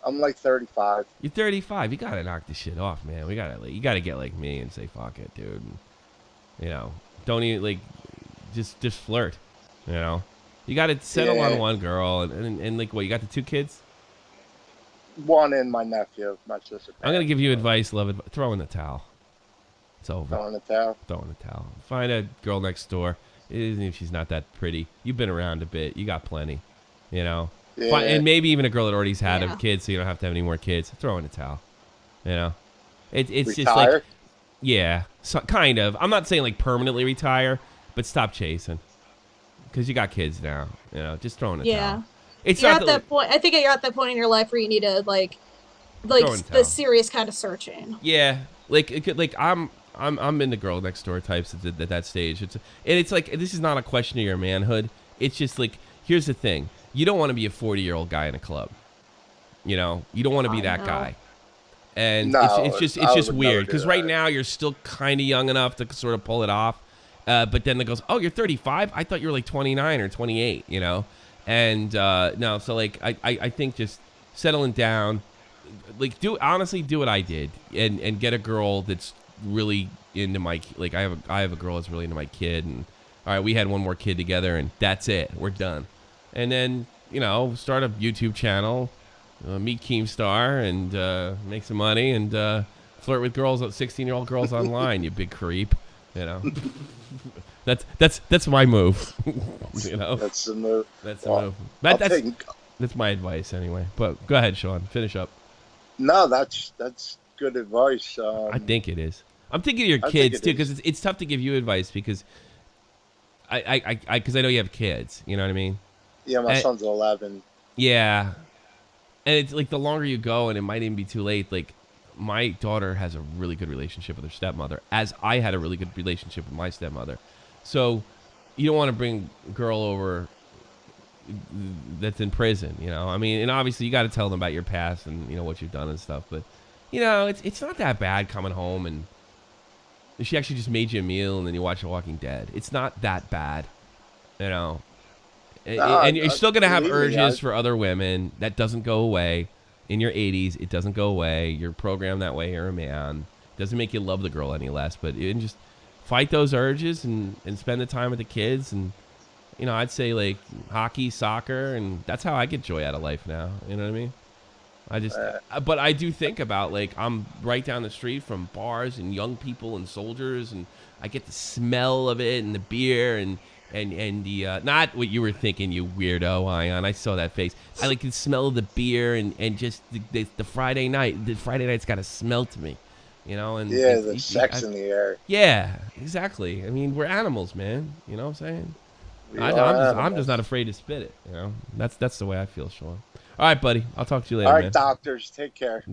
I'm like 35. You're 35. You got to knock this shit off, man. You got to get like me and say, fuck it, dude. And, don't even, like, just flirt, You got to settle on one girl, and like, what, you got the 2 kids? One and my nephew, my sister. I'm going to give you advice, love advice. Throw in the towel. It's over. Throw in the towel? Throw in the towel. Find a girl next door. Even if she's not that pretty. You've been around a bit. You got plenty, Yeah. And maybe even a girl that already's had a kid, so you don't have to have any more kids. Throw in the towel. It's just like, so, kind of. I'm not saying like permanently retire, but stop chasing. Because you got kids now, just throwing a towel. It's you're at that point. I think you're at that point in your life where you need to like the serious kind of searching. Yeah, like I'm in the girl next door types at that stage. It's like, this is not a question of your manhood. It's just like, here's the thing: you don't want to be a 40-year-old guy in a club. You don't want to be that guy. And it's just weird because right now you're still kind of young enough to sort of pull it off. But then it goes, oh, you're 35? I thought you were like 29 or 28, you know? And no, so like I think just settling down, like honestly do what I did and get a girl that's really into my, like I have a girl that's really into my kid, and all right, we had one more kid together and that's it. We're done. And then, you know, start a YouTube channel, meet Keemstar and make some money and flirt with girls, 16-year-old girls online, you big creep, you know. That's my move. You know, that's the move. That's the move. That's my advice anyway. But go ahead, Sean. Finish up. No, that's good advice. I think it is. I'm thinking of your kids too, because it's tough to give you advice because I know you have kids. You know what I mean? Yeah, my son's 11. Yeah, and it's like the longer you go, and it might even be too late. Like my daughter has a really good relationship with her stepmother, as I had a really good relationship with my stepmother. So you don't want to bring a girl over that's in prison, you know? I mean, and obviously you got to tell them about your past and, you know, what you've done and stuff. But, you know, it's not that bad coming home and she actually just made you a meal and then you watch The Walking Dead. It's not that bad, you know? And you're still going to have urges for other women. That doesn't go away. In your 80s, it doesn't go away. You're programmed that way. You're a man. It doesn't make you love the girl any less, but it just... fight those urges and spend the time with the kids. And, you know, I'd say like hockey, soccer, and that's how I get joy out of life now. You know what I mean? I just, but I do think about like, I'm right down the street from bars and young people and soldiers, and I get the smell of it and the beer and the, not what you were thinking, you weirdo, Ion. I saw that face. I like the smell of the beer and just the Friday night. The Friday night's got a smell to me. You know, and the sex in the air. Yeah, exactly. I mean, we're animals, man. You know what I'm saying? I'm just not afraid to spit it. You know, that's the way I feel, Sean. All right, buddy. I'll talk to you later. All right, man. doctors, take care.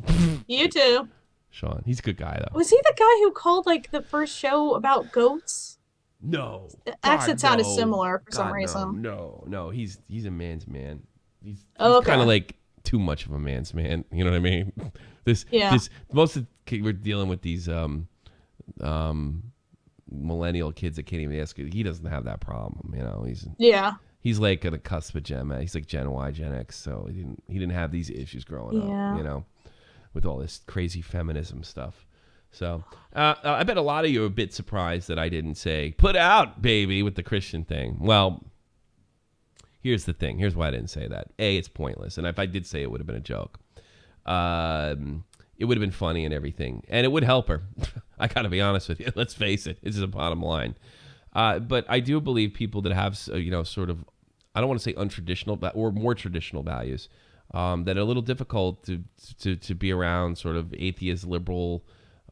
You too. Sean, he's a good guy though. Was he the guy who called like the first show about goats? No. The accent sounded similar for some reason. No. He's a man's man. He's kind of like too much of a man's man. You know what I mean? Most of we're dealing with these millennial kids that can't even ask. He doesn't have that problem, you know. He's like on the cusp of Gen X. He's like Gen Y, Gen X. So he didn't have these issues growing up, you know, with all this crazy feminism stuff. So I bet a lot of you are a bit surprised that I didn't say "put out, baby" with the Christian thing. Well, here's the thing. Here's why I didn't say that. A, it's pointless, and if I did say it, it would have been a joke. It would have been funny and everything, and it would help her. I gotta be honest with you. Let's face it. This is a bottom line. But I do believe people that have, you know, sort of, I don't want to say untraditional, but or more traditional values that are a little difficult to be around. Sort of atheist, liberal,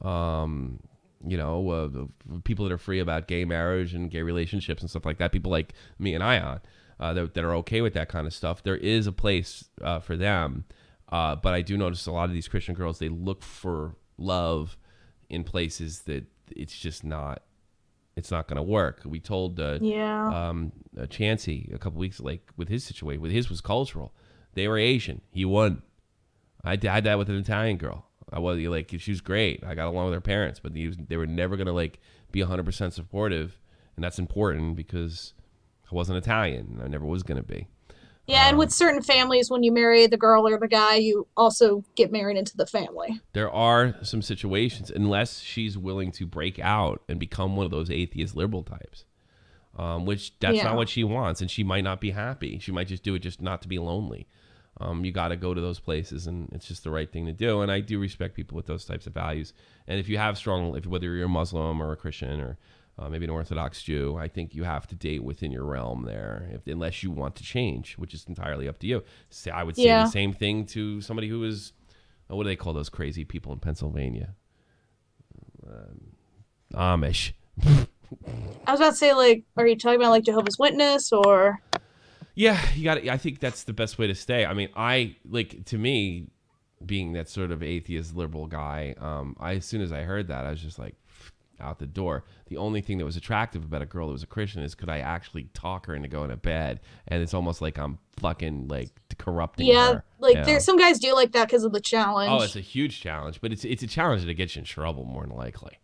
you know, people that are free about gay marriage and gay relationships and stuff like that. People like me and Ion that are okay with that kind of stuff. There is a place for them. But I do notice a lot of these Christian girls, they look for love in places that it's just not, it's not going to work. We told Chancey a couple weeks, like with his situation, with his was cultural. They were Asian. He won. I had that with an Italian girl. I was like, she was great. I got along with her parents, but they were never going to like be 100% supportive. And that's important because I wasn't Italian. I never was going to be. Yeah, and with certain families, when you marry the girl or the guy, you also get married into the family. There are some situations, unless she's willing to break out and become one of those atheist liberal types, which that's not what she wants, and she might not be happy. She might just do it just not to be lonely. You got to go to those places, and it's just the right thing to do. And I do respect people with those types of values. And if you have whether you're a Muslim or a Christian or maybe an Orthodox Jew, I think you have to date within your realm there, unless you want to change, which is entirely up to you. I would say the same thing to somebody who is, what do they call those crazy people in Pennsylvania? Amish. I was about to say, like, are you talking about like Jehovah's Witness or? Yeah, you got. I think that's the best way to stay. I mean, to me, being that sort of atheist liberal guy, as soon as I heard that, I was just like, out the door. The only thing that was attractive about a girl that was a Christian is could I actually talk her into going to bed? And it's almost like I'm fucking like corrupting her. Yeah, like there's some guys do like that because of the challenge. Oh, it's a huge challenge, but it's a challenge that gets you in trouble more than likely.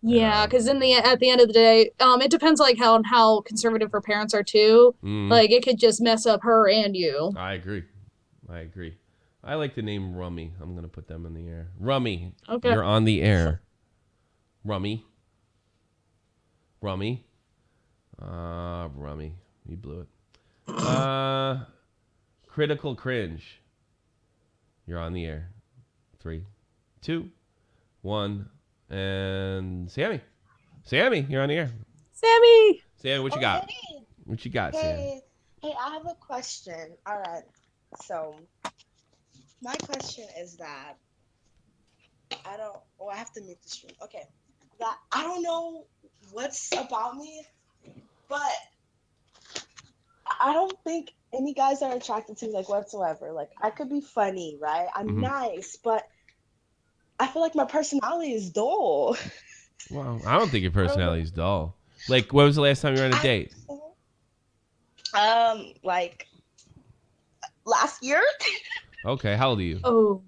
Yeah, because at the end of the day, it depends like how conservative her parents are too. Like it could just mess up her and you. I agree. I like the name Rummy. I'm gonna put them in the air. Rummy, okay. You're on the air. Rummy. Rummy, you blew it. Critical cringe. You're on the air. 3, 2, 1, and Sammy, you're on the air. Sammy, what you got? Hey. What you got, Sammy? Hey, I have a question. All right, so my question is that I have to mute the stream. Okay, that I don't know what's about me, but I don't think any guys are attracted to me like whatsoever. Like I could be funny, right? I'm nice, but I feel like my personality is dull. Well, I don't think your personality is dull. Like, when was the last time you were on a date? Like last year. Okay, how old are you? Oh,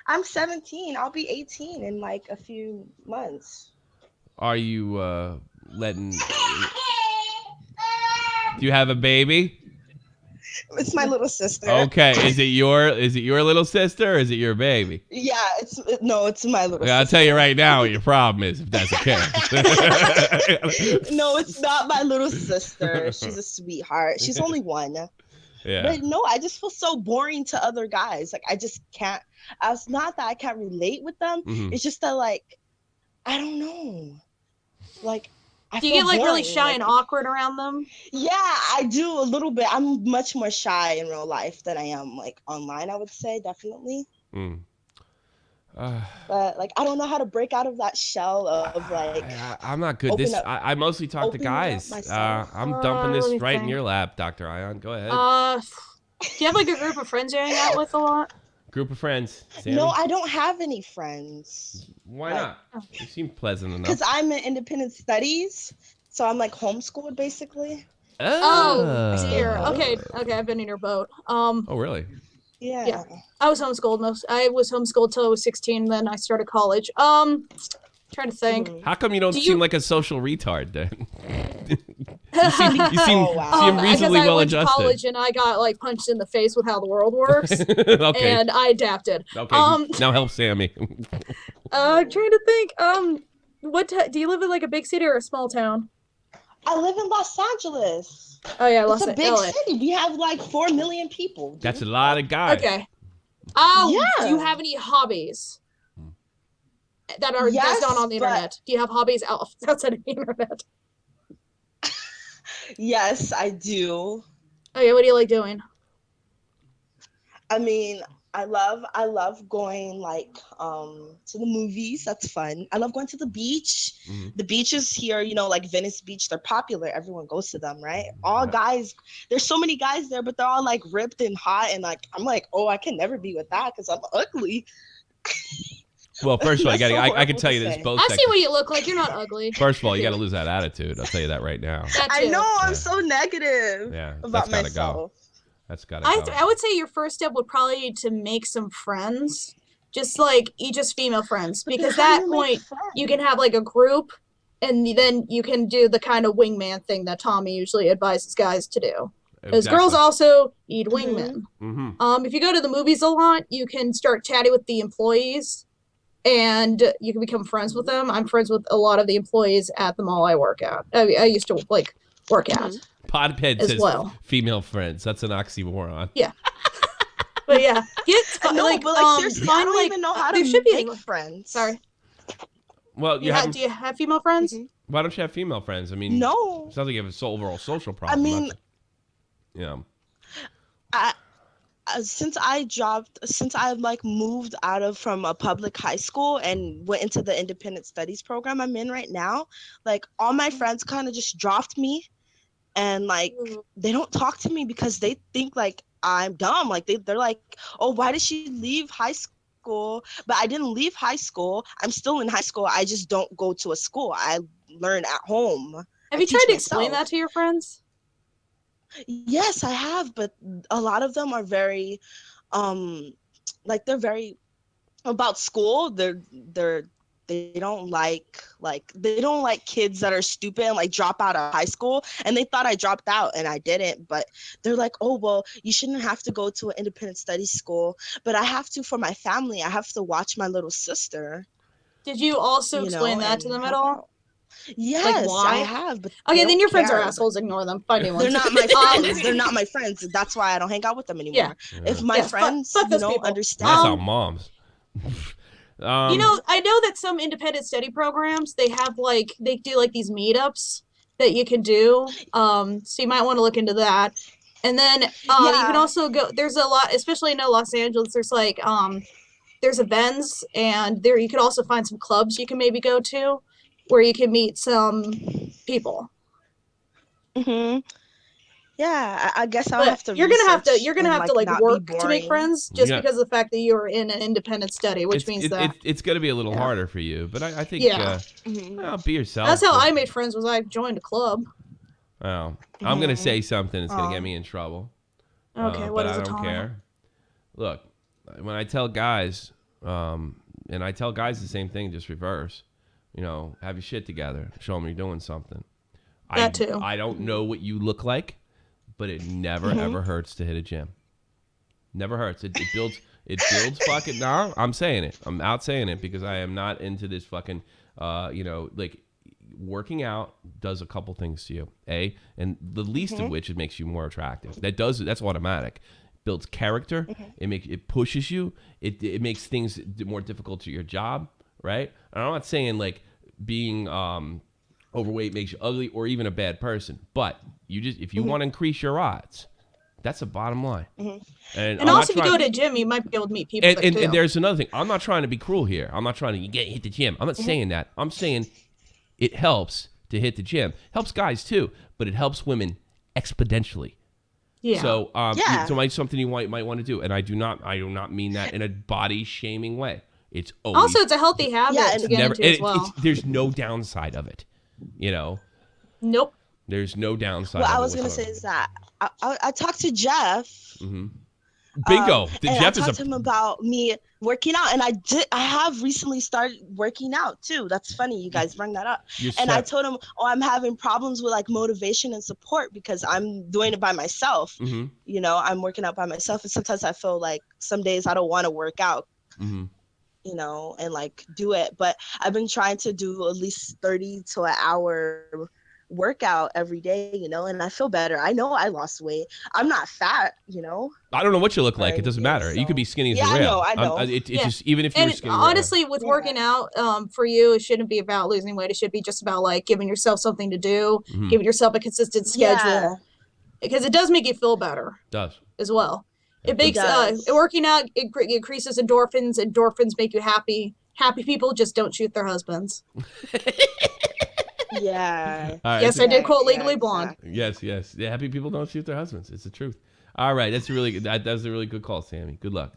I'm 17. I'll be 18 in like a few months. Are you letting? Do you have a baby? It's my little sister. Okay, is it your little sister or is it your baby? Yeah, it's my little sister. I'll tell you right now what your problem is if that's okay. No, it's not my little sister. She's a sweetheart. She's only 1. Yeah. But no, I just feel so boring to other guys. Like I just can't. It's not that I can't relate with them. It's just that like I don't know. Like do you get like really shy and awkward around them? Yeah, I do a little bit. I'm much more shy in real life than I am like online, I would say, definitely. But like I don't know how to break out of that shell of like I'm not good. I mostly talk to guys. I'm dumping this right in your lap, Dr. Ion. Go ahead. Do you have like a group of friends you hang out with a lot? Group of friends. Sammy? No, I don't have any friends. Why not? You seem pleasant enough. Because I'm in independent studies, so I'm like homeschooled basically. Oh dear. Okay, I've been in your boat. Oh really? Yeah. I was homeschooled I was homeschooled till I was 16. Then I started college. Trying to think. How come you don't seem like a social retard then? you seem reasonably well adjusted. I went to college and I got like punched in the face with how the world works. Okay. And I adapted. Okay. Now help Sammy. I'm trying to think. Do you live in like a big city or a small town? I live in Los Angeles. Oh yeah, it's a big city. We have like 4 million people. Dude. That's a lot of guys. Okay. Do you have any hobbies that are that's not on the internet? Do you have hobbies outside of the internet? Yes, I do. Okay, what do you like doing? I mean, I love going like to the movies. That's fun. I love going to the beach. The beaches here, you know, like Venice Beach, they're popular. Everyone goes to them, right? All guys, there's so many guys there, but they're all like ripped and hot, and like I'm like, oh, I can never be with that because I'm ugly. Well, first of all, I can tell you this both. I see what you look like. You're not ugly. First of all, you got to lose that attitude. I'll tell you that right now. I know. I'm so negative about myself. That's gotta go. I would say your first step would probably be to make some friends. Just female friends. Because at that point, you can have like a group, and then you can do the kind of wingman thing that Tommy usually advises guys to do. Because girls also need wingmen. If you go to the movies a lot, you can start chatting with the employees, and you can become friends with them. I'm friends with a lot of the employees at the mall I work at. I used to work at. Podhead says female friends. That's an oxymoron. Yeah. But yeah, seriously, I don't even know how to make friends. Sorry. Well, do you have female friends? Why don't you have female friends? I mean, no. It sounds like you have an overall social problem. I mean, since I moved out from a public high school and went into the independent studies program I'm in right now, like all my friends kind of just dropped me, and like they don't talk to me because they think like I'm dumb. Like they're like, oh, why did she leave high school? But I didn't leave high school. I'm still in high school. I just don't go to a school. I learn at home. Have you tried to explain that to your friends? Yes, I have, but a lot of them are very, they're very about school. They're they don't like kids that are stupid and like drop out of high school, and they thought I dropped out and I didn't, but they're like, oh well, you shouldn't have to go to an independent study school, but I have to for my family. I have to watch my little sister. Did you also explain that to them at all? Yes, like, I have. But okay, then your friends are assholes. Ignore them. Find new ones. They're not my friends. They're not my friends. That's why I don't hang out with them anymore. Yeah. If my friends, fuck those people. understand. That's our moms. I know that some independent study programs, they have they do like these meetups that you can do. So you might want to look into that. And then you can also go. There's a lot, especially in Los Angeles. There's there's events, and there you can also find some clubs you can maybe go to, where you can meet some people. Yeah, I guess I'll have to. You're gonna have to work to make friends, just Yeah. because of the fact that you're in an independent study, which means that it's going to be a little harder for you. But I think be yourself. That's how I made friends. Was I joined a club. Oh, I'm going to say something that's going to get me in trouble. Okay, what is it? But I don't care. Look, when I tell guys, and I tell guys the same thing, just reverse. Have your shit together. Show them you're doing something. That too. I don't know what you look like, but it never ever hurts to hit a gym. Never hurts. It builds fucking. No, I'm saying it. I'm out saying it because I am not into this fucking. Working out does a couple things to you. And the least of which it makes you more attractive. That's automatic. Builds character. It pushes you. It makes things more difficult to your job. Right. And I'm not saying being overweight makes you ugly or even a bad person, but if you want to increase your odds, that's the bottom line. And also, if you go to a gym, you might be able to meet people. And there's another thing. I'm not trying to be cruel here. I'm not trying to hit the gym. I'm not saying that. I'm saying it helps to hit the gym. Helps guys too, but it helps women exponentially. Yeah. So so it's something you might want to do, and I do not mean that in a body shaming way. It's always, it's a healthy habit to get into as well. There's no downside of it. Nope. There's no downside. What I was gonna say is that I talked to Jeff. Bingo. And Jeff I talked to him about me working out, and I have recently started working out too. That's funny you guys bring that up. I told him, I'm having problems with motivation and support because I'm doing it by myself. I'm working out by myself, and sometimes I feel like some days I don't want to work out. And do it, but I've been trying to do at least 30 to an hour workout every day, and I feel better. I know I lost weight. I'm not fat, I don't know what you look like. It doesn't matter. You could be skinny as a rail. I know. Just even if you're skinny. Honestly, with working out, for you, it shouldn't be about losing weight. It should be just about giving yourself something to do, giving yourself a consistent schedule, because it does make you feel better. It does as well. It makes working out. It increases endorphins. Endorphins make you happy. Happy people just don't shoot their husbands. Yeah. Right, yes, I did quote Legally Blonde. Yes. Yeah, happy people don't shoot their husbands. It's the truth. All right, that's a really good call, Sammy. Good luck.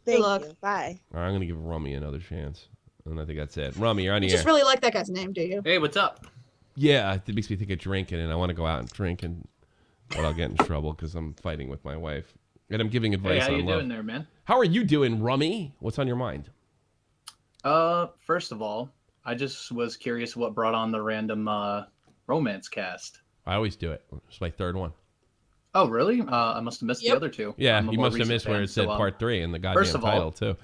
Thank you. Bye. All right, I'm gonna give Rummy another chance, and I think that's it. Rummy, you're on the air. You just really like that guy's name, do you? Hey, what's up? Yeah, it makes me think of drinking, and I want to go out and drink, but I'll get in trouble because I'm fighting with my wife, and I'm giving advice on love. Hey, how you doing there, man? How are you doing, Rummy? What's on your mind? First of all, I just was curious what brought on the random romance cast. I always do it. It's my third one. Oh, really? I must have missed the other two. Yeah, you must have missed where it said part 3 in the goddamn title, too.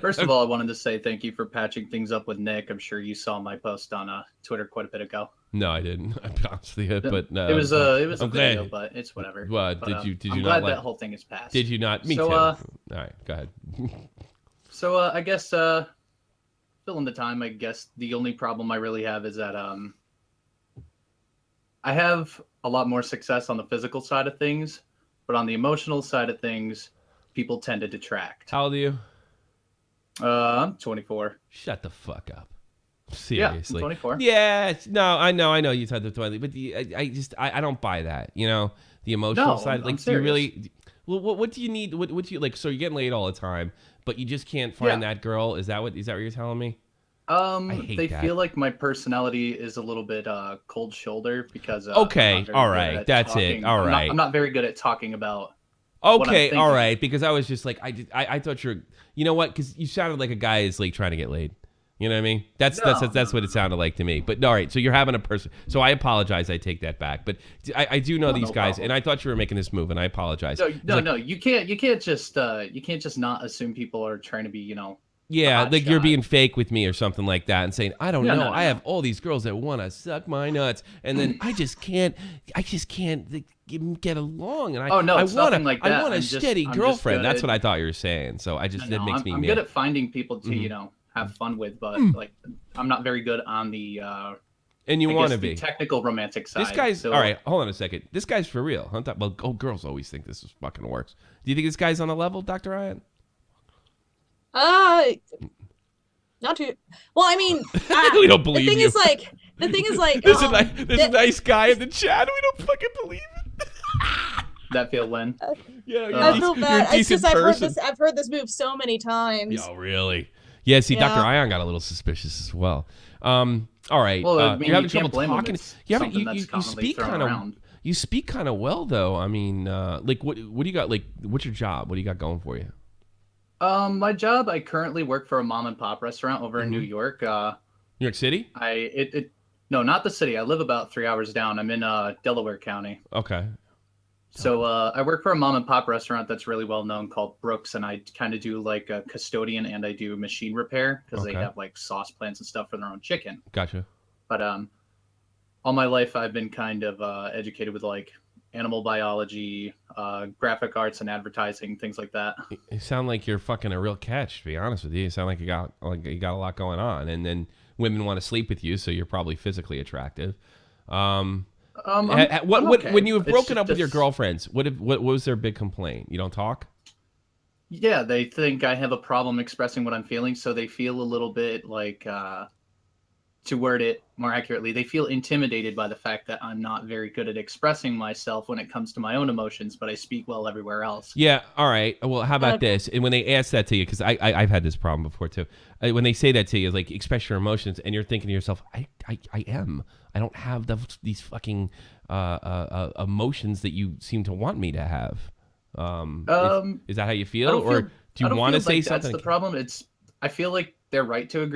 First of all, I wanted to say thank you for patching things up with Nick. I'm sure you saw my post on Twitter quite a bit ago. No, I didn't. I bounced it, but it was a video, but it's whatever. What but, did you I'm not glad that whole thing is passed. Did you not? Me too. All right, go ahead. So I guess filling the time, I guess the only problem I really have is that I have a lot more success on the physical side of things, but on the emotional side of things, people tend to detract. How old are you? I'm 24. Shut the fuck up. Seriously. Yeah, I'm 24. Yeah, no, I know you said the 20, but I don't buy that. The emotional side, I'm do you really? Well, what do you need? What do you like? So you're getting laid all the time, but you just can't find that girl. Is that what you're telling me? They feel like my personality is a little bit cold shoulder because okay, all right, that's talking. it. All right, I'm not very good at talking about. Okay, all right, because I was just like I thought you know what? Because you sounded like a guy is trying to get laid. You know what I mean? That's what it sounded like to me. But all right, so you're having a person. So I apologize. I take that back. But I do know these guys, and I thought you were making this move, and I apologize. No, you can't just not assume people are trying to be, Yeah, like you're being fake with me or something like that, and saying I don't know. No. I have all these girls that want to suck my nuts, and then I just can't get along. And I want a steady girlfriend. That's what I thought you were saying. So that makes me. I'm good at finding people to have fun with, but like I'm not very good on the and you want to be technical romantic side. This guy's all right. Hold on a second. This guy's for real. Well, girls always think this is fucking works. Do you think this guy's on a level, Dr. Ryan? Not too. Well, I mean, we don't believe the thing you. is like, there's a nice guy in the chat. We don't fucking believe it. That feel when? Yeah, I feel bad. It's just I've heard this move so many times. Oh, really? Yeah. See, Dr. Ion got a little suspicious as well. All right. Well, you're having trouble talking. You speak kind of well, though. I mean, like, what do you got? Like, what's your job? What do you got going for you? My job, I currently work for a mom and pop restaurant over in New York. New York City? No, not the city. I live about 3 hours down. I'm in Delaware County. Okay. So I work for a mom and pop restaurant that's really well known called Brooks, and I kind of do like a custodian and I do machine repair because they have like sauce plants and stuff for their own chicken. Gotcha. But all my life I've been kind of educated with like animal biology, graphic arts and advertising, things like that. You sound like you're fucking a real catch, to be honest with you. You sound like you got a lot going on, and then women want to sleep with you, so you're probably physically attractive. When you've broken up with your girlfriends, what was their big complaint? You don't talk? Yeah, they think I have a problem expressing what I'm feeling, so they feel a little bit like, to word it more accurately, they feel intimidated by the fact that I'm not very good at expressing myself when it comes to my own emotions, but I speak well everywhere else. Yeah, all right. Well, how about this? And when they ask that to you, because I've had this problem before too, when they say that to you, like, express your emotions, and you're thinking to yourself, I don't have these fucking emotions that you seem to want me to have. Is that how you feel? Or do you want to say something? That's the problem. I feel like they're right to a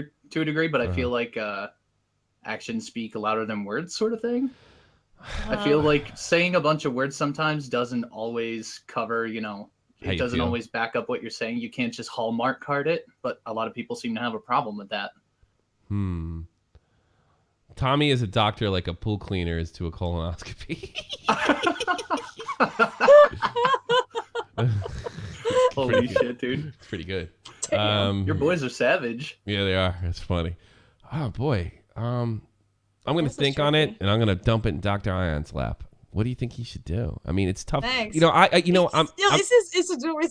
degree, but I feel like actions speak louder than words, sort of thing. I feel like saying a bunch of words sometimes doesn't always cover, it doesn't always back up what you're saying. You can't just Hallmark card it, but a lot of people seem to have a problem with that. Tommy is a doctor like a pool cleaner is to a colonoscopy. Holy shit, dude. It's pretty good. Your boys are savage. Yeah, they are. It's funny. Oh, boy. I'm going to think on it, and I'm going to dump it in Dr. Ion's lap. What do you think he should do? I mean, it's tough. Thanks. It's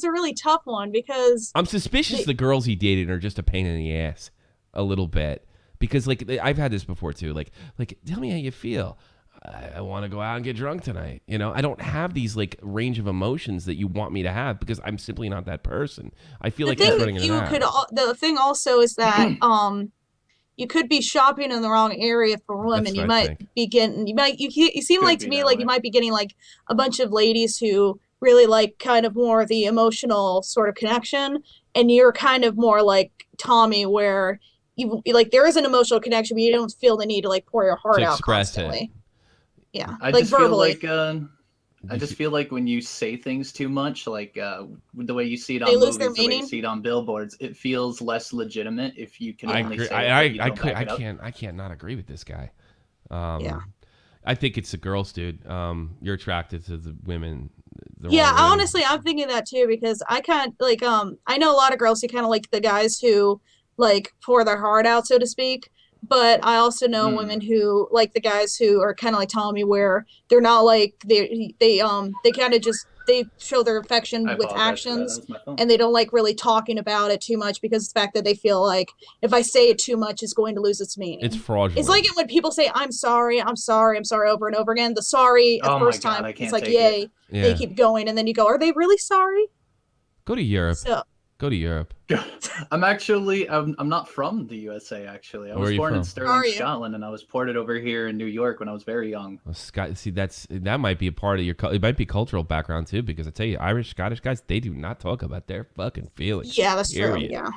a really tough one because I'm suspicious the girls he dated are just a pain in the ass a little bit. Because, like, I've had this before, too. Like, tell me how you feel. I want to go out and get drunk tonight. I don't have these, like, range of emotions that you want me to have because I'm simply not that person. I feel like he's running in and out. The thing also is that you could be shopping in the wrong area for women. You seem like to me like you might be getting like a bunch of ladies who really like kind of more the emotional sort of connection, and you're kind of more like Tommy where you like there is an emotional connection, but you don't feel the need to like pour your heart out constantly. Yeah, I just verbally. I just feel like when you say things too much, like the way you see it on movies, the way you see it on billboards, it feels less legitimate if you can only say it. I can't not agree with this guy. I think it's the girls, dude. You're attracted to the women. Honestly, I'm thinking that too because I can't like I know a lot of girls who kind of like the guys who like pour their heart out, so to speak. But I also know women who like the guys who are kind of like Tommy, where they're not like they kind of just they show their affection with actions, and they don't like really talking about it too much because the fact that they feel like if I say it too much, it's going to lose its meaning. It's fraudulent. It's like when people say I'm sorry over and over again. The sorry the first time it's like yay, they keep going, and then you go, are they really sorry? Go to Europe. Go to Europe. I'm not from the USA, actually. I was born in Stirling, Scotland, and I was ported over here in New York when I was very young. Well, see, that might be a part of it might be cultural background too, because I tell you, Irish, Scottish guys, they do not talk about their fucking feelings. Yeah, that's true. Yeah.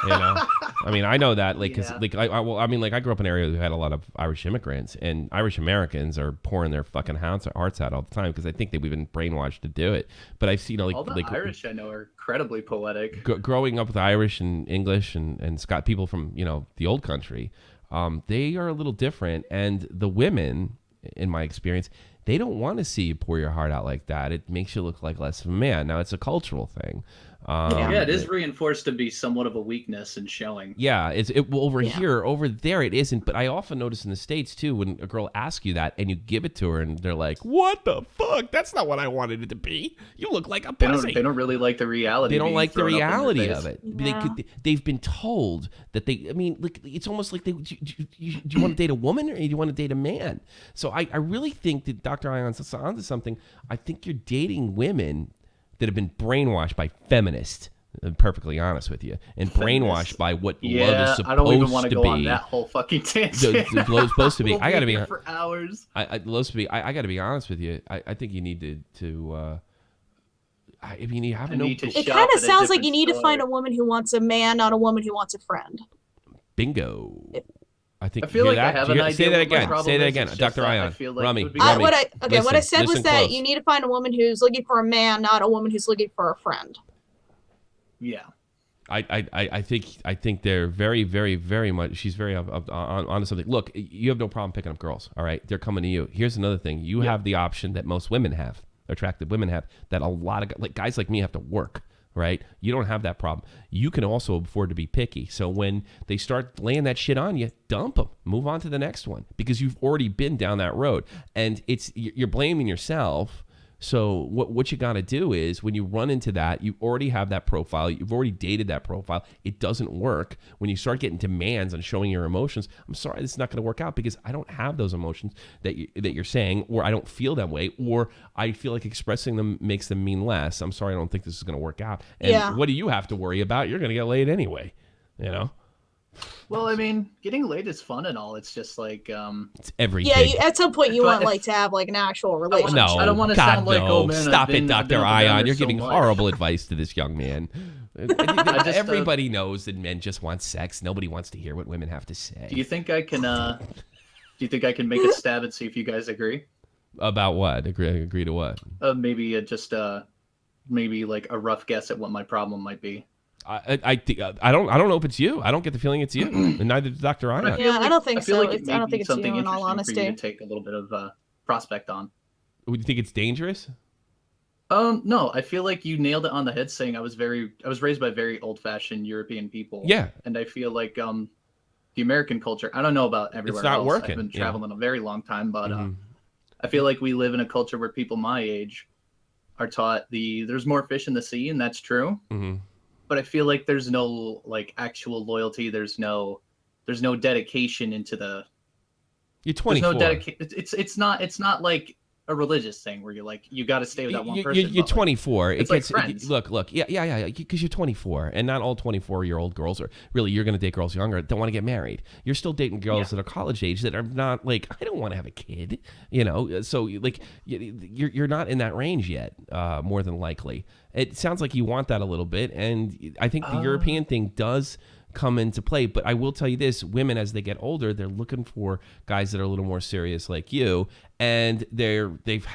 You know, I mean, I know that, like, cause, like, I grew up in an area that had a lot of Irish immigrants, and Irish Americans are pouring their fucking hearts out all the time because I think that we've been brainwashed to do it. But I've seen, all the Irish I know are incredibly poetic. Growing up with Irish and English and Scott people from, you know, the old country, they are a little different, and the women, in my experience, they don't want to see you pour your heart out like that. It makes you look like less of a man. Now, it's a cultural thing. It is reinforced to be somewhat of a weakness in showing. Yeah, here, over there it isn't. But I often notice in the States too, when a girl asks you that and you give it to her, and they're like, "What the fuck? That's not what I wanted it to be. You look like a pussy." They don't really like the reality. They don't like the reality of it. Yeah. They've been told that they. I mean, look, it's almost like do you want to date a woman or do you want to date a man? So I really think that Dr. Ion's onto something. I think you're dating women that have been brainwashed by feminists, I'm perfectly honest with you, and brainwashed by what love is supposed to be. I don't even want to go on that whole fucking tangent. Love's supposed to be. I gotta be for hours. I gotta be honest with you. I think you need to. I mean, you have It kind of sounds like you need to find a woman who wants a man, not a woman who wants a friend. Bingo. I feel like I have an idea. Say that again, Dr. Ion. Rummy. What I said was that you need to find a woman who's looking for a man, not a woman who's looking for a friend. Yeah. I think they're very, very, very much. She's very onto something. Look, you have no problem picking up girls. All right, they're coming to you. Here's another thing: you have the option that most women have, attractive women have, that a lot of guys like me have to work. Right? You don't have that problem. You can also afford to be picky. So when they start laying that shit on you, dump them. Move on to the next one, because you've already been down that road, and you're blaming yourself. So what you got to do is, when you run into that, you already have that profile. You've already dated that profile. It doesn't work. When you start getting demands on showing your emotions, I'm sorry, this is not going to work out, because I don't have those emotions that you're saying, or I don't feel that way, or I feel like expressing them makes them mean less. I'm sorry, I don't think this is going to work out. And what do you have to worry about? You're going to get laid anyway, you know? Well, I mean, getting laid is fun and all. It's just like it's everything. Yeah, at some point you want to have like an actual relationship. No, I don't want to sound like, oh man, stop it, Dr. Ion. You're giving horrible advice to this young man. Everybody knows that men just want sex. Nobody wants to hear what women have to say. Do you think I can? Do you think I can make a stab and see if you guys agree? About what? Agree to what? Maybe maybe like a rough guess at what my problem might be. I don't know if it's you. I don't get the feeling it's you, and neither does Dr. Ion. I don't think so. Like I don't think it's you, in all honesty. For you to take a little bit of prospect on. Would you think it's dangerous? No. I feel like you nailed it on the head, saying I was raised by very old-fashioned European people. Yeah. And I feel like the American culture. I don't know about everywhere it's not else. Working. I've been traveling a very long time, but I feel like we live in a culture where people my age are taught there's more fish in the sea, and that's true. Mm-hmm. But I feel like there's no like actual loyalty. There's no dedication into the. You're 24. There's no it's not like a religious thing where you're like, you got to stay with that one person. You're 24. It's like friends. Look. Yeah. Because you're 24, and not all 24-year-old girls are really. You're going to date girls younger that want to get married. You're still dating girls that are college age that are not like, I don't want to have a kid. You know, so like you're not in that range yet. More than likely, it sounds like you want that a little bit, and I think the European thing does come into play. But I will tell you this: women, as they get older, they're looking for guys that are a little more serious like you, and they've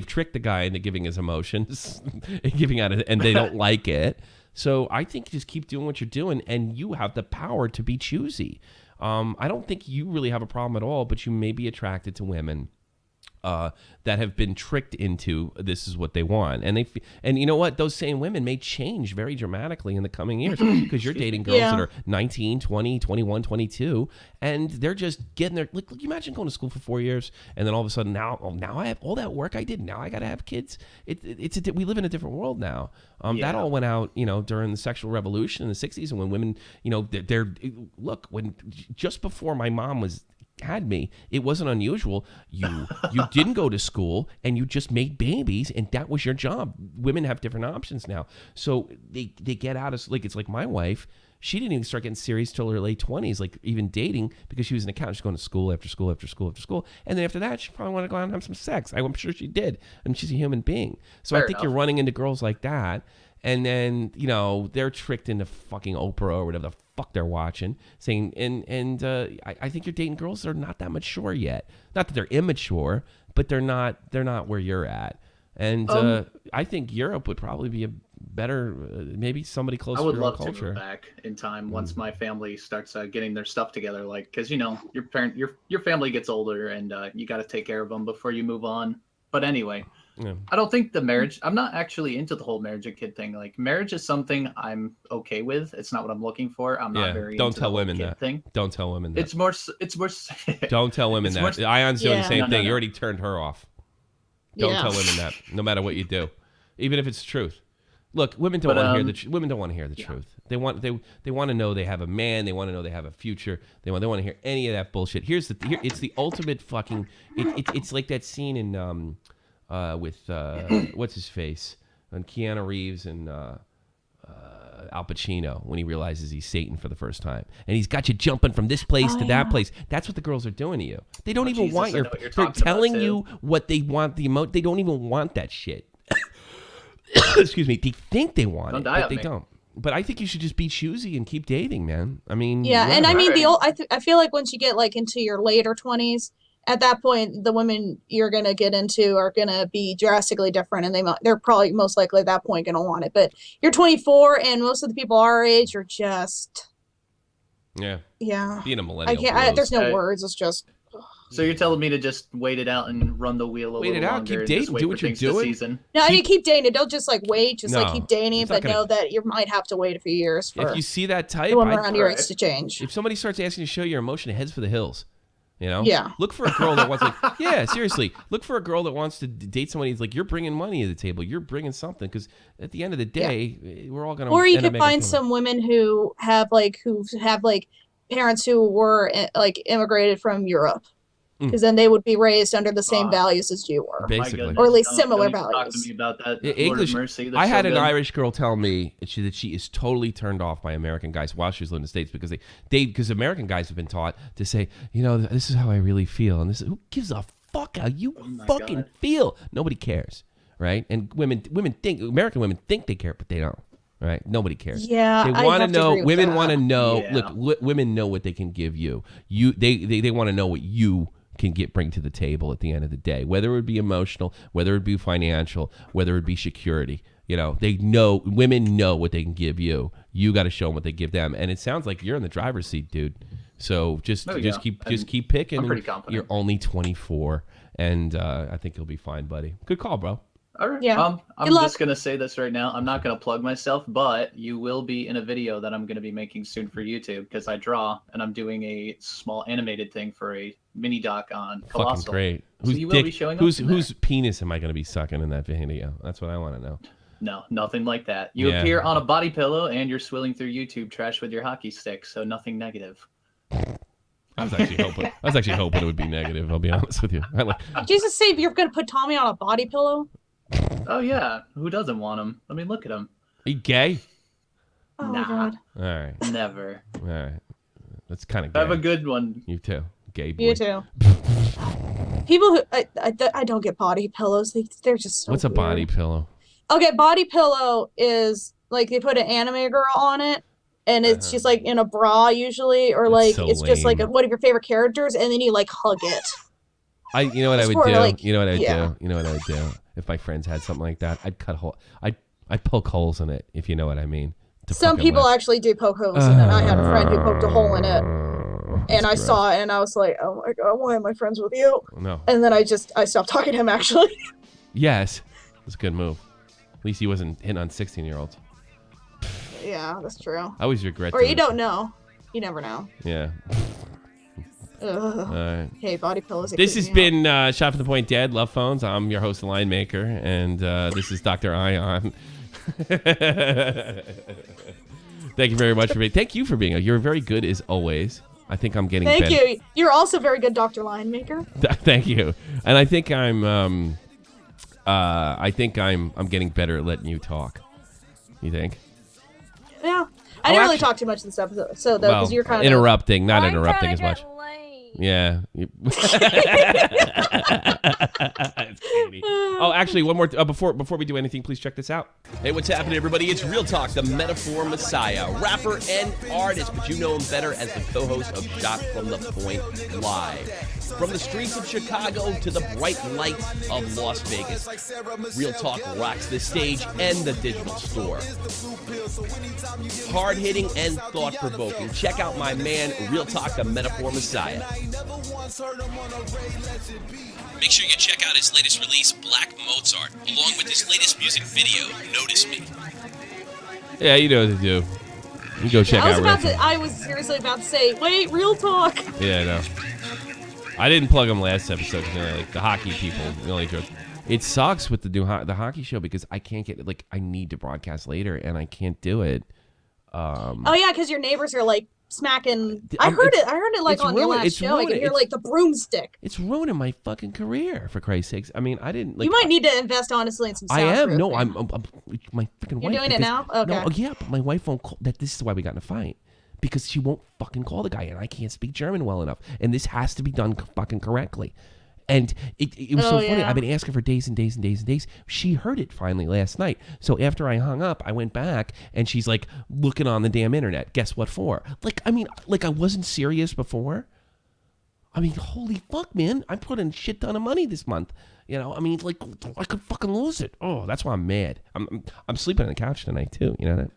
tricked the guy into giving his emotions and giving out it, and they don't like it. So I think just keep doing what you're doing, and you have the power to be choosy. I don't think you really have a problem at all, but you may be attracted to women that have been tricked into this is what they want, and you know what, those same women may change very dramatically in the coming years, because you're dating girls that are 19, 20, 21, 22, and they're just getting there. Like, you imagine going to school for 4 years, and then all of a sudden now I have all that work I did, now I gotta have kids. We live in a different world now. That all went out, during the sexual revolution in the 60s, and when women, when just before my mom was had me, it wasn't unusual. You didn't go to school and you just made babies and that was your job. Women have different options now. So they get out of, like, it's like my wife, she didn't even start getting serious till her late 20s, like even dating, because she was an accountant. She's going to school after school after school after school. And then after that, she probably wanted to go out and have some sex. I'm sure she did. And she's a human being. So I think you're running into girls like that. And then, you know, they're tricked into fucking Oprah or whatever the fuck they're watching, saying, I think you're dating girls that are not that mature yet. Not that they're immature, but they're not where you're at. And I think Europe would probably be a better, maybe somebody close to your culture. I would love to move back in time once my family starts getting their stuff together, like, because, you know, your family gets older and you got to take care of them before you move on. But anyway. Yeah. I don't think the marriage, I'm not actually into the whole marriage of kid thing. Like, marriage is something I'm okay with. It's not what I'm looking for. I'm not very don't into tell the women kid that thing. Don't tell women that. It's more don't tell women that. Ion's doing the same thing. You already turned her off. Don't tell women that, no matter what you do, even if it's truth. Look, women don't want to hear women don't want to hear the truth. They want to know they have a man. They want to know they have a future. They want to hear any of that bullshit. It's the ultimate fucking. It's like that scene in with what's his face, on Keanu Reeves and Al Pacino, when he realizes he's Satan for the first time, and he's got you jumping from this place to that place. That's what the girls are doing to you. They don't even want your. They're telling you what they want. They don't even want that shit. Excuse me. They think they want it, but they don't. But I think you should just be choosy and keep dating, man. I mean, and I mean I feel like once you get like into your later 20s, at that point, the women you're gonna get into are gonna be drastically different, and they're probably most likely at that point gonna want it. But you're 24, and most of the people our age are just being a millennial. I can't. There's no words. It's just. So you're telling me to just wait it out and run the wheel a little longer, keep dating, do what you're doing. No, I mean keep dating. Don't just like wait. Just like keep dating, but know that you might have to wait a few years for. If you see that type, the woman around your age to change. If somebody starts asking you to show your emotion, it heads for the hills. You know? Yeah. Look for a girl that wants seriously. Look for a girl that wants to date somebody who's like, you're bringing money to the table. You're bringing something, because at the end of the day, we're all going to. Or you could find some women who have parents who were like immigrated from Europe. Because then they would be raised under the same values as you were, basically, or at least similar values. Talk to me about that. English. Mercy, I had an Irish girl tell me that she is totally turned off by American guys while she was living in the States, because because American guys have been taught to say, you know, this is how I really feel, and who gives a fuck how you fucking feel? Nobody cares, right? And American women think they care, but they don't. Right? Nobody cares. Yeah, they want to know. Women want to know. Yeah. Look, women know what they can give you. They want to know what you can bring to the table at the end of the day, whether it would be emotional, whether it be financial, whether it be security. You know, women know what they can give you. You got to show them what they give them. And it sounds like you're in the driver's seat, dude. So just keep picking. I'm pretty confident. You're only 24, and I think you'll be fine, buddy. Good call, bro. All right. Yeah. I'm just going to say this right now. I'm not going to plug myself, but you will be in a video that I'm going to be making soon for YouTube, because I draw, and I'm doing a small animated thing for a mini doc on Colossal. Fucking great. So you will be showing up whose penis am I going to be sucking in that video? That's what I want to know. No, nothing like that. You appear on a body pillow, and you're swilling through YouTube trash with your hockey stick, so nothing negative. I was actually hoping it would be negative, I'll be honest with you. Jesus save, you're going to put Tommy on a body pillow? Oh yeah, who doesn't want him? I mean, look at him. Are you gay? Oh my God. All right. Never. All right. That's kind of gay. Have a good one. You too, gay boy. You too. People who I don't get body pillows. They're just so What's a weird. body pillow? Okay, body pillow is like they put an anime girl on it, and it's just like in a bra usually, or like it's just like one of your favorite characters, and then you like hug it. You know what I would do? You know what I would do? If my friends had something like that, I'd cut hole. I'd poke holes in it, if you know what I mean. Some people actually do poke holes in it. I had a friend who poked a hole in it, and I saw it, and I was like, "Oh my God, why am I friends with you?" No. And then I stopped talking to him. Actually. Yes, it was a good move. At least he wasn't hitting on 16-year-olds. Yeah, that's true. I always regret. Or you don't know. You never know. Yeah. Right. Hey, body pillows. This has been Shot from the Point Dead, Love Phones. I'm your host, the Line Maker, and this is Dr. Ion. Thank you very much for being. Thank you for being. You're very good as always. I think I'm getting Thank better. you. You're also very good, Dr. Lion Maker. Thank you. And I think I'm getting better at letting you talk. You think? Yeah. I didn't really talk too much this episode, so though, because you're kind of interrupting, not interrupting as much. Yeah. Oh, actually, one more. Before we do anything, please check this out. Hey, what's happening, everybody? It's Real Talk, the Metaphor Messiah, rapper and artist, but you know him better as the co-host of Shotfromthepoint Live. From the streets of Chicago to the bright lights of Las Vegas, Real Talk rocks the stage and the digital store. Hard-hitting and thought-provoking. Check out my man, Real Talk, the Metaphor Messiah. Make sure you check out his latest release, Black Mozart, along with his latest music video, Notice Me. Yeah, you know what to do. You go check out Real Talk. I was seriously about to say, wait, Real Talk. Yeah, I know. I didn't plug them last episode because like the hockey people. The only joke. It sucks with the hockey show because I can't get like I need to broadcast later and I can't do it. Oh yeah, because your neighbors are like smacking. I heard it like on your last show. I can hear like the broomstick. It's ruining my fucking career, for Christ's sakes. I mean, I didn't. Like, you might need to invest honestly in some. I am. No, I'm my fucking wife. You're doing it now. Okay. No, yeah, but my wife won't call. This is why we got in a fight. Because she won't fucking call the guy, and I can't speak German well enough. And this has to be done fucking correctly. And it was so funny. Yeah. I've been asking for days and days and days and days. She heard it finally last night. So after I hung up, I went back, and she's like looking on the damn internet. Guess what for? Like, I mean, like I wasn't serious before. I mean, holy fuck, man. I put in a shit ton of money this month. You know, I mean, like I could fucking lose it. Oh, that's why I'm mad. I'm sleeping on the couch tonight too. You know that?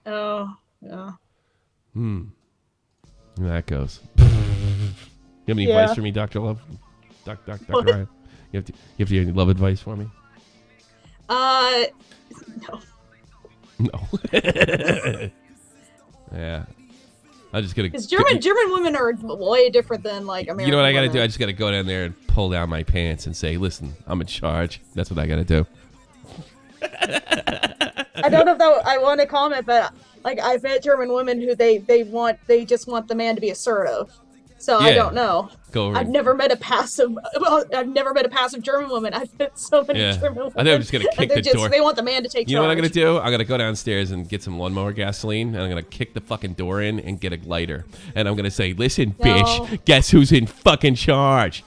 Oh, yeah. That goes. You have any advice for me, Dr. Love? Dr. Ryan? You have to give love advice for me? No. No. Yeah. I just gotta. Because German women are way different than like American. You know what I gotta women. do? I just gotta go down there and pull down my pants and say, "Listen, I'm in charge." That's what I gotta do. I don't know if I want to comment, but like I've met German women who they just want the man to be assertive. So yeah, I don't know. I've never met a passive German woman. I've met so many German women. I think I'm just gonna kick the door. They want the man to take charge. You know what I'm gonna do? I'm gonna go downstairs and get some lawnmower gasoline, and I'm gonna kick the fucking door in and get a lighter, and I'm gonna say, "Listen, bitch, guess who's in fucking charge?"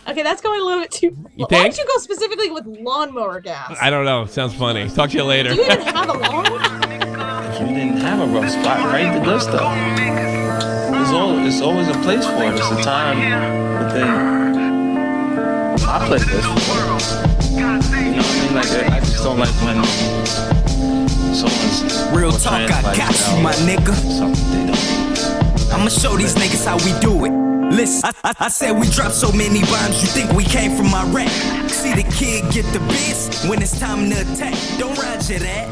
Okay, that's going a little bit too. Why don't you go specifically with lawnmower gas? I don't know. Sounds funny. Talk to you later. Do you even have a lawnmower? You didn't have a rough spot, right? The good stuff. It's always a place for it. It's a time, the thing. I play this. You know what I mean? Like I just don't like when someone's real talk. I got you, my nigga. I'ma show these niggas how we do it. Listen, I said we dropped so many rhymes, you think we came from Iraq. See the kid get the biz when it's time to attack. Don't Roger that,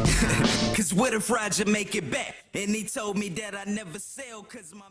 cause what if Roger make it back? And he told me that I never sell cause my